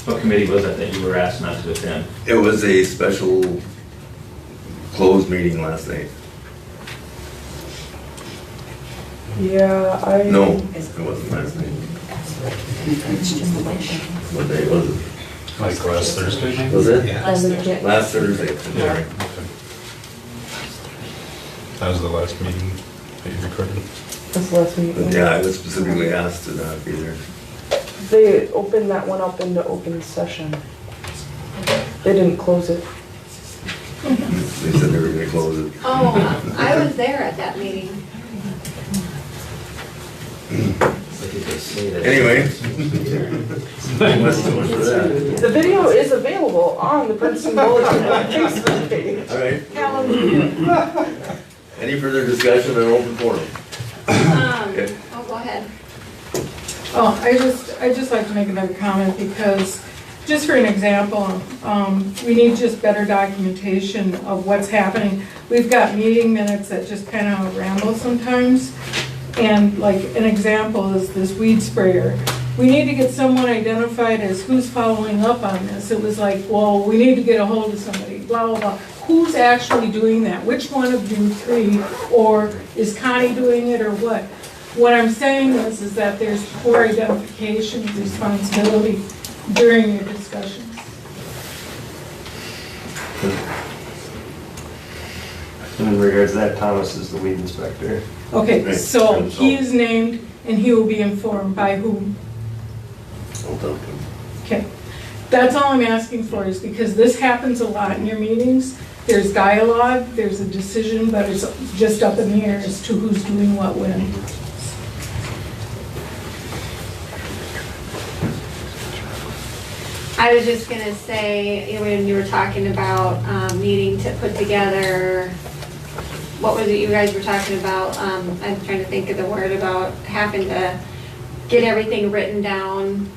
What committee was that you were asked not to attend? It was a special closed meeting last night. Yeah, No, it wasn't last night. What day was it? Like last Thursday? Was it? Yeah. Last Thursday. Yeah. Okay. That was the last meeting that you recorded? That's the last meeting. Yeah, I was specifically asked to not be there. They opened that one up into open session. They didn't close it. They said they were gonna close it. Oh, I was there at that meeting. Anyway. That's too much for that. The video is available on the Princeton Bulletin Facebook page. All right. Any further discussion on open forum? Go ahead. Oh, I just like to make another comment because, just for an example, we need just better documentation of what's happening. We've got meeting minutes that just kind of ramble sometimes. And like an example is this weed sprayer. We need to get someone identified as who's following up on this. It was like, well, we need to get a hold of somebody, blah, blah, blah. Who's actually doing that? Which one of you three? Or is Connie doing it or what? What I'm saying is that there's poor identification of responsibility during your discussions. In regards to that, Thomas is the weed inspector. Okay, so he is named and he will be informed by whom? Okay, that's all I'm asking for is because this happens a lot in your meetings. There's dialogue, there's a decision, but it's just up in the air as to who's doing what when. I was just gonna say, when you were talking about needing to put together, what was it you guys were talking about? I'm trying to think of the word about having to get everything written down.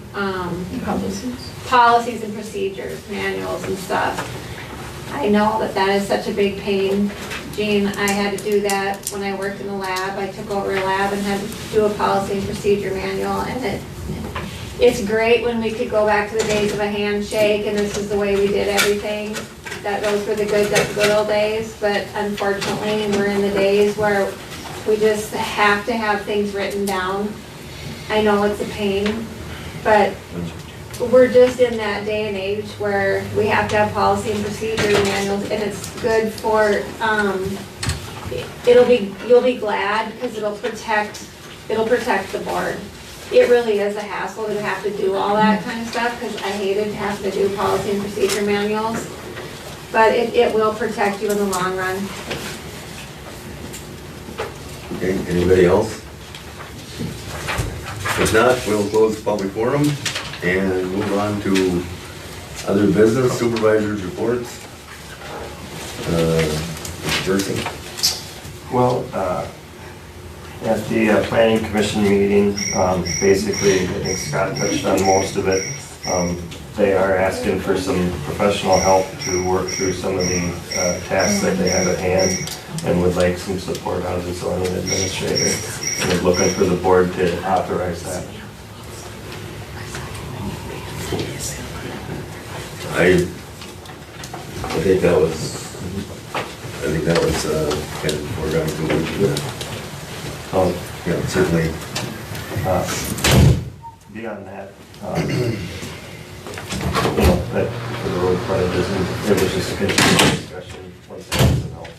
Policies and procedures, manuals and stuff. I know that is such a big pain Gene, I had to do that when I worked in the lab. I took over a lab and had to do a policy and procedure manual, and it's great when we could go back to the days of a handshake and this is the way we did everything. Those were the good old days, but unfortunately, we're in the days where we just have to have things written down. I know it's a pain, but we're just in that day and age where we have to have policy and procedure manuals, and it's good for, you'll be glad because it'll protect the board. It really is a hassle to have to do all that kind of stuff because I hated having to do policy and procedure manuals, but it will protect you in the long run. Okay, anybody else? If not, we'll close the public forum and move on to other business. Supervisors reports. Jersey. Well, at the planning commission meeting, basically, I think Scott touched on most of it. They are asking for some professional help to work through some of the tasks that they have at hand and would like some support out of the zoning administrator. And they're looking for the board to authorize that. I think that was kind of foregone conclusion. Yeah, certainly. Beyond that, that for the road frontages, and it was just a continued discussion once they had some help.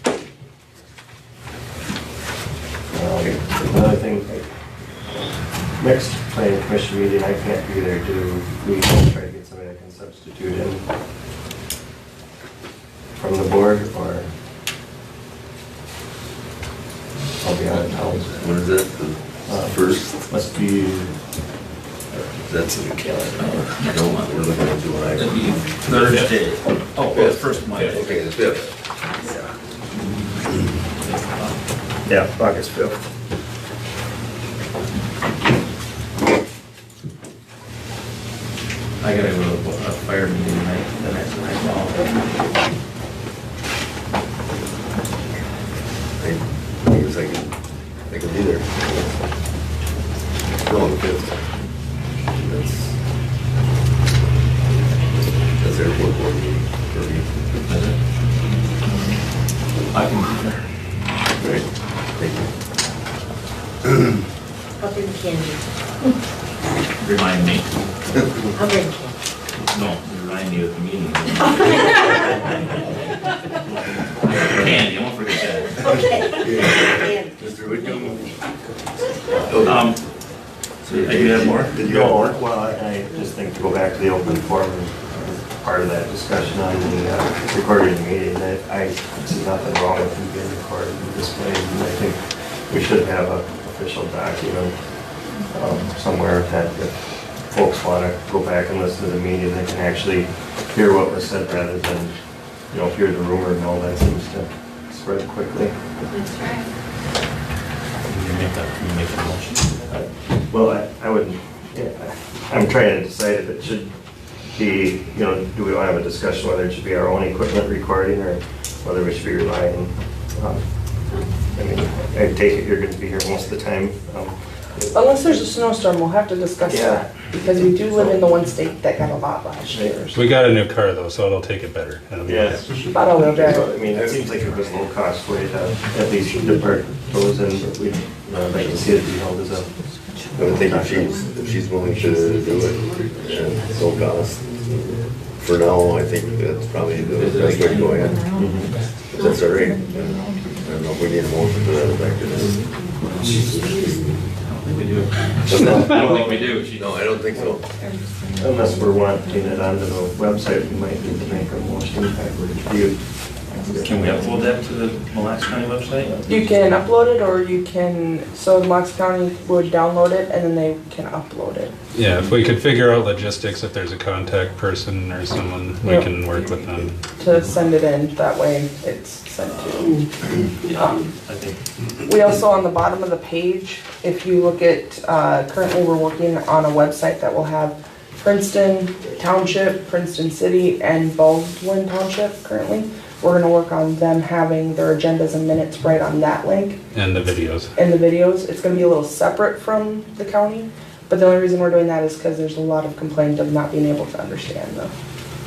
Another thing, next planning commission meeting, I can't be there. Do we try to get somebody that can substitute in from the board, or I'll be out of town? When is that? The first? Must be. That's in the calendar. No, we're looking at July. It'd be Thursday. Oh, well, first Monday. Okay, the 5th. Yeah, August 5th. I gotta go to a fire meeting tonight, the next night. I guess I can be there. No, the 5th. That's airport board meeting for me. I can be there. Great, thank you. I'll bring candy. Remind me. I'll bring candy. No, remind me of the meeting. Candy, I won't forget that. Okay. Mr. Whitcomb? So do you have more? No, well, I just think to go back to the open forum, part of that discussion on the recorded meeting, that I see nothing wrong with them being recorded and displayed, and I think we should have an official document somewhere that if folks want to go back and listen to the meeting, they can actually hear what was said rather than, hear the rumor and all that seems to spread quickly. That's right. Can you make a motion? Well, I wouldn't, I'm trying to decide if it should be, do we want to have a discussion whether it should be our own equipment recording or whether we should be relying on, I take it you're going to be here most of the time. Unless there's a snowstorm, we'll have to discuss that, because we do live in the one state that got a lot last year. We got a new car though, so it'll take it better. Yeah. About all-wheel drive. It seems like it was low cost way to at least depart those in, but we'd like to see it be held as a. I would think if she's willing to do it, and no cost. For now, I think that's probably the best way to go ahead. If that's all right. I don't know if we need a motion for that effect. We do. I don't think we do. No, I don't think so. Unless we're wanting it onto the website, we might need to make a motion. Can we upload that to the Mille Lacs County website? You can upload it, or you can, so Mille Lacs County would download it, and then they can upload it. Yeah, if we could figure out logistics, if there's a contact person or someone, we Yep. can work with them. To send it in, that way it's sent to. I think. We also, on the bottom of the page, if you look at, currently we're working on a website that will have Princeton Township, Princeton City, and Baldwin Township currently. We're gonna work on them having their agendas and minutes right on that link And the videos. and the videos. It's gonna be a little separate from the county, but the only reason we're doing that is because there's a lot of complaint of not being able to understand the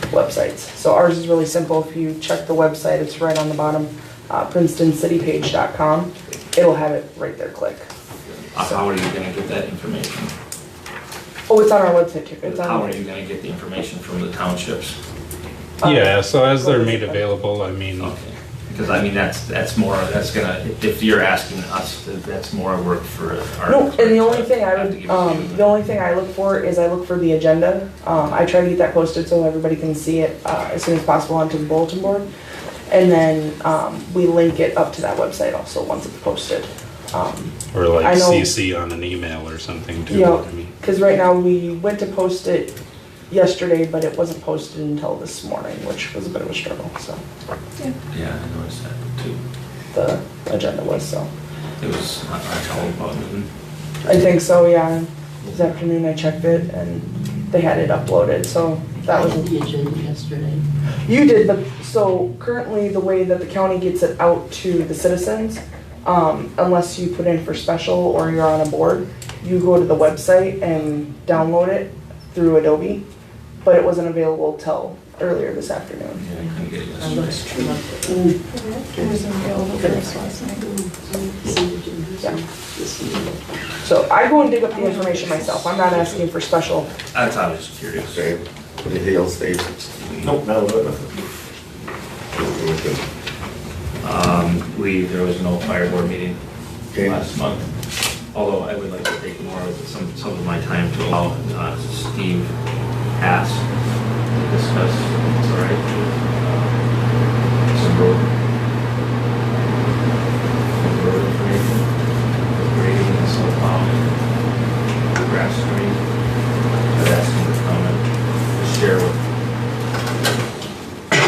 websites. So ours is really simple. If you check the website, it's right on the bottom, PrincetonCityPage.com. It'll have it right there, click. How are you gonna get that information? Oh, it's on our website too. It's How on. are you gonna get the information from the townships? Yeah, so as they're made available, I mean, Because I mean, that's more, that's gonna, if you're asking us, that's more work for our. No, and the only thing I would, the only thing I look for is I look for the agenda. I try to get that posted so everybody can see it as soon as possible onto the bulletin board. And then we link it up to that website also once it's posted. or like I know- CC on an email or something too. Yeah, I mean, because right now we went to post it yesterday, but it wasn't posted until this morning, which was a bit of a struggle, so. Yeah, I noticed that too. The agenda was, so. It was, I told about noon. I think so, yeah. This afternoon I checked it and they had it uploaded, so that was. The agenda yesterday. You did, but, so currently the way that the county gets it out to the citizens, unless you put in for special or you're on a board, you go to the website and download it through Adobe, but it wasn't available till earlier this afternoon. Yeah, I couldn't get it I yesterday. looked It wasn't available for us last night. Yeah. So I go and dig up the information myself, I'm not asking for special. I thought I was curious. Okay, anything else, Dave? Nope, no, there was no fire board meeting last month. Although I would like to take more of some of my time to allow Steve Haas to discuss, it's all right, some road information, grading and snow plowing, grass trimming. I'd ask him to come and share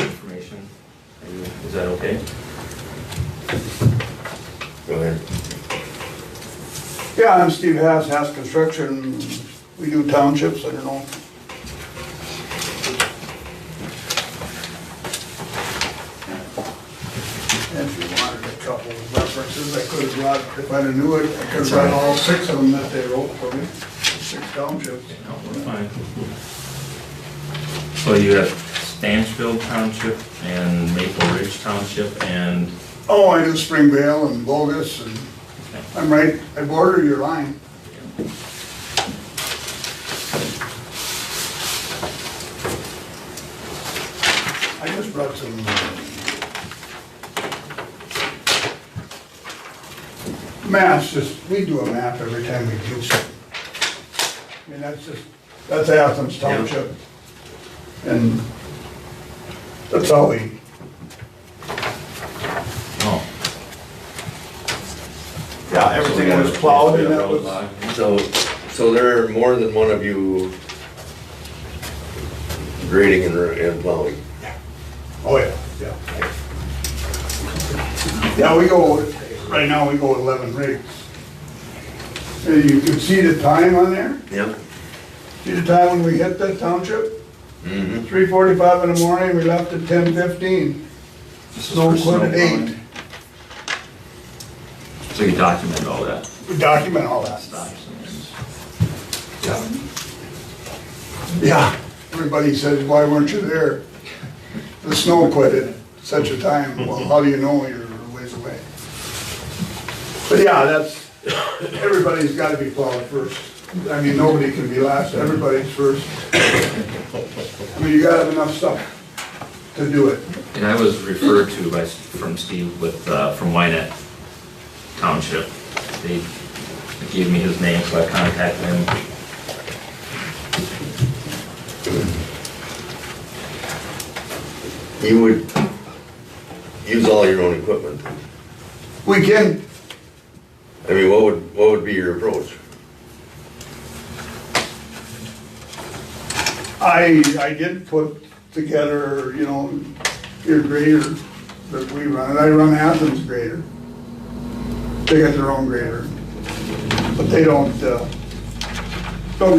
information. Is that okay? Go ahead. Yeah, I'm Steve Haas, Haas Construction. We do townships, I don't know. If you wanted a couple of references, I could have brought, if I'd have knew it, I could have brought all 6 of them that they wrote for me. 6 townships. No, we're fine. So you have Stansfield Township and Maple Ridge Township and, Oh, I do Springvale and Bogus, and I'm right, I border your line. I just brought some maps, we do a map every time we do something. I mean, that's Athens Township. And that's all we, oh, yeah, everything that was plowed and that was. So there are more than one of you grading and plowing? Oh, yeah, yeah. Yeah, we go, right now we go 11 rigs. And you can see the time on there? Yep. See the time when we hit that township? Mm-hmm. 3:45 in the morning, we left at 10:15. Snow quit at 8. so you document all that? We document all that. Stops and Yeah, everybody says, why weren't you there? The snow quit at such a time. Well, how do you know you're a ways away? But yeah, everybody's gotta be plowed first. I mean, nobody can be last, everybody's first. I mean, you gotta have enough stuff to do it. And I was referred to from Steve from Wynett Township. They gave me his name, so I contacted him. You would use all your own equipment? We can. I mean, what would be your approach? I did put together, your grader that we run. I run Athens grader. They got their own grader. But they don't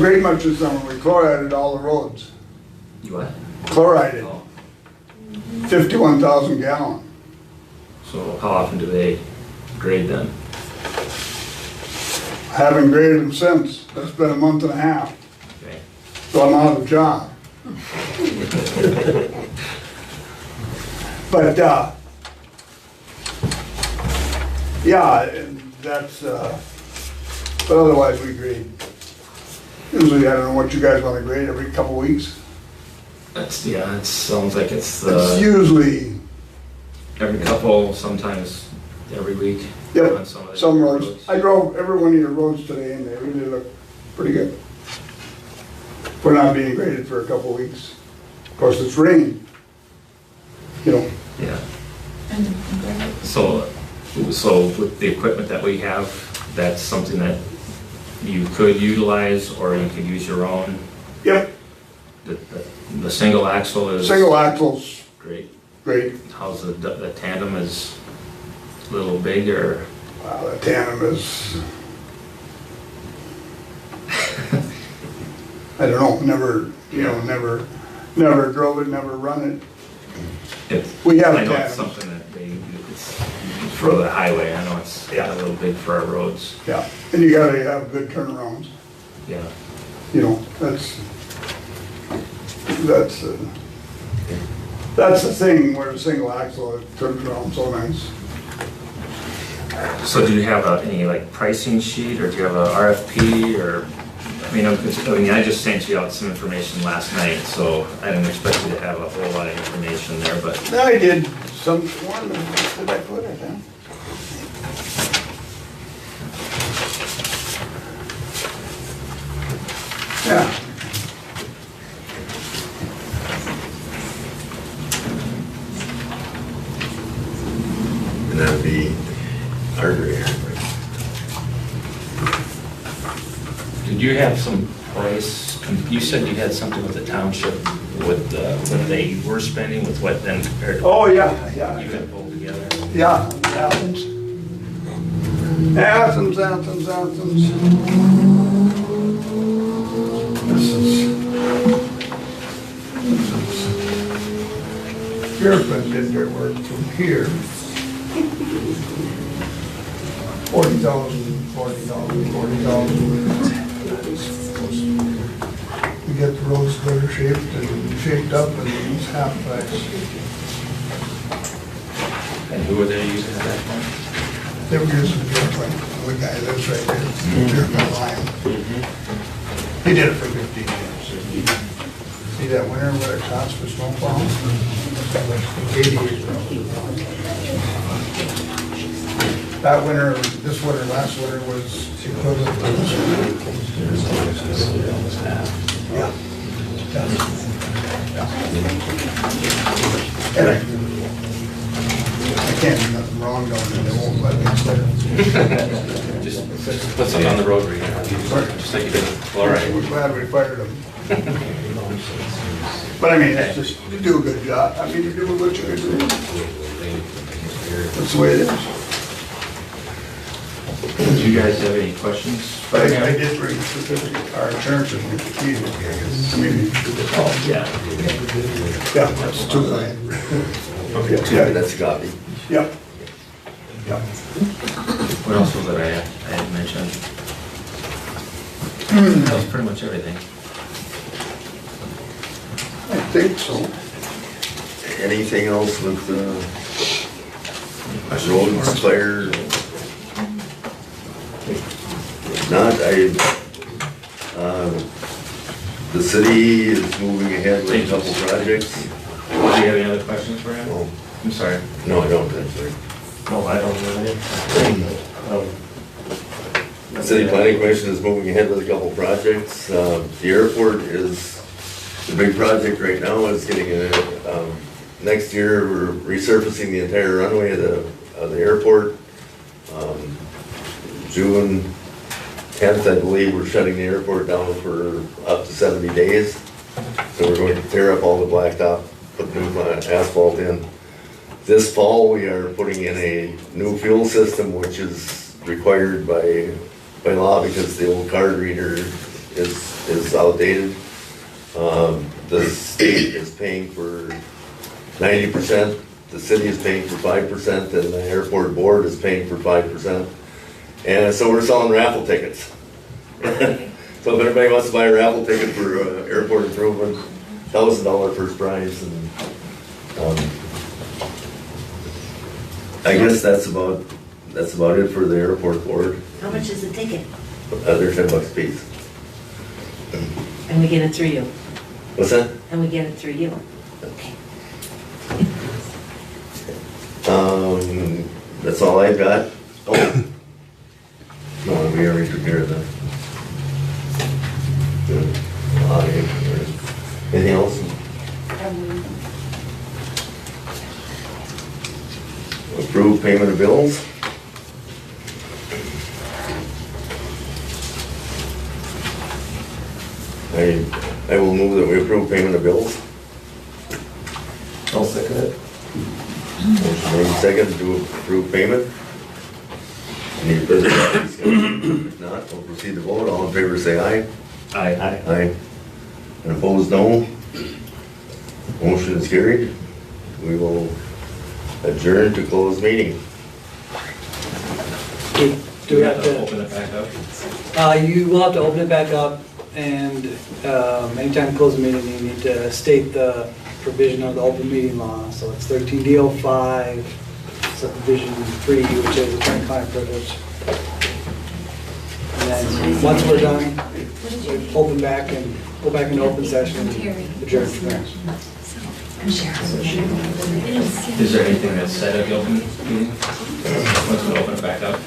grade much this summer. We chlorided all the roads. You what? Chlorided. 51,000 gallon. So how often do they grade them? Haven't graded them since. That's been a month and a half. Okay. So I'm out of job. But, yeah, that's, but otherwise we grade. Usually, I don't know what you guys want to grade, every couple weeks? That's, yeah, it sounds like it's It's usually, every couple, sometimes every week. yep, on some of the some roads. I drove every one of your roads today and they really look pretty good. We're not being graded for a couple weeks. Of course, it's rain, you know. Yeah. So with the equipment that we have, that's something that you could utilize or you could use your own? Yep. The single axle is? Single axles. Great. Great. How's the tandem is a little big or? Wow, the tandem is, I don't know, never drove it, never run it. We have a I know it's tandem. something that it's for the highway, I know it's a little big for our roads. Yeah, and you gotta have good turnarounds. Yeah. You know, that's the thing where the single axle, it turns around so nice. So do you have any like pricing sheet or do you have a RFP or, I mean, I just sent you out some information last night, so I didn't expect you to have a whole lot of information there, but. I did one, did I put it in? Yeah. And that'd be artery. Did you have some price, you said you had something with the township with what they were spending with what then compared to? Oh, yeah. You had pulled together? Yeah, Athens. Athens. This is Fairfield did their work from here. 40,000. We get the roads better shaped up and it's half price. And who were they using at that point? They were using the Fairfield, the guy lives right there, Fairfield line. He did it for 15 years. See that winter where it costs for snowplow? 80 years ago. That winter, this winter, last winter was equivalent to this winter. Yeah. And I can't do nothing wrong down there, they won't let me clear. Just put something on the road right now, just like you did, all right. We're glad we fired them. But I mean, it's just, you do a good job, I mean, you do what you do. That's the way it is. Do you guys have any questions? But I did bring the certificate, our insurance is with the key. I mean, Yeah. yeah, that's too bad. Okay, that's a copy. Yep. Yep. What else was it I had mentioned? That was pretty much everything. I think so. Anything else with roads, fire? If not, the city is moving ahead with a couple projects. Do you have any other questions for him? Oh, I'm sorry. no, I don't, I'm sorry. No, I don't really. The City Planning Commission is moving ahead with a couple projects. The airport is, the big project right now is getting next year, we're resurfacing the entire runway of the airport. June 10th, I believe, we're shutting the airport down for up to 70 days. So we're going to tear up all the blacktop, put new asphalt in. This fall, we are putting in a new fuel system, which is required by law because the old card reader is outdated. The state is paying for 90%, the city is paying for 5%, and the airport board is paying for 5%. And so we're selling raffle tickets. So if anybody wants to buy a raffle ticket for airport improvement, $1,000 first prize. And I guess that's about it for the airport board. How much is the ticket? They're $10 a piece. And we get it through you? What's that? And we get it through you? Okay. That's all I've got. Oh. No, we already took care of that. Anything else? Approve payment of bills. I will move that we approve payment of bills. I'll second it. Motion made second to approve payment. Any further discussion? If not, we'll proceed to vote. All in favor say aye. Aye. Aye. And opposed, no. Motion is carried. We will adjourn to close meeting. Do we have to? Open it back up? You will have to open it back up, and anytime you close the meeting, you need to state the provision of the open meeting law. So it's 13D05, subdivision 3, which is attorney-client privilege. And then once we're done, we open back and go back into open session and adjourn from there. Is there anything that's said at the open meeting? Once we open it back up?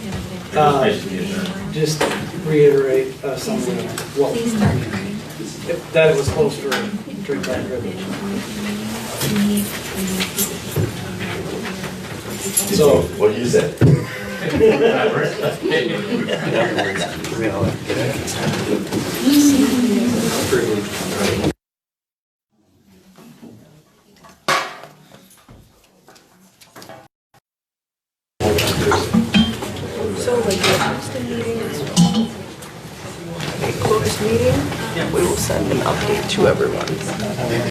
Basically adjourn. Just reiterate some of what, that it was close to attorney-client privilege. So, what you said? So like the Princeton meeting is a closed meeting, we will send an update to everyone.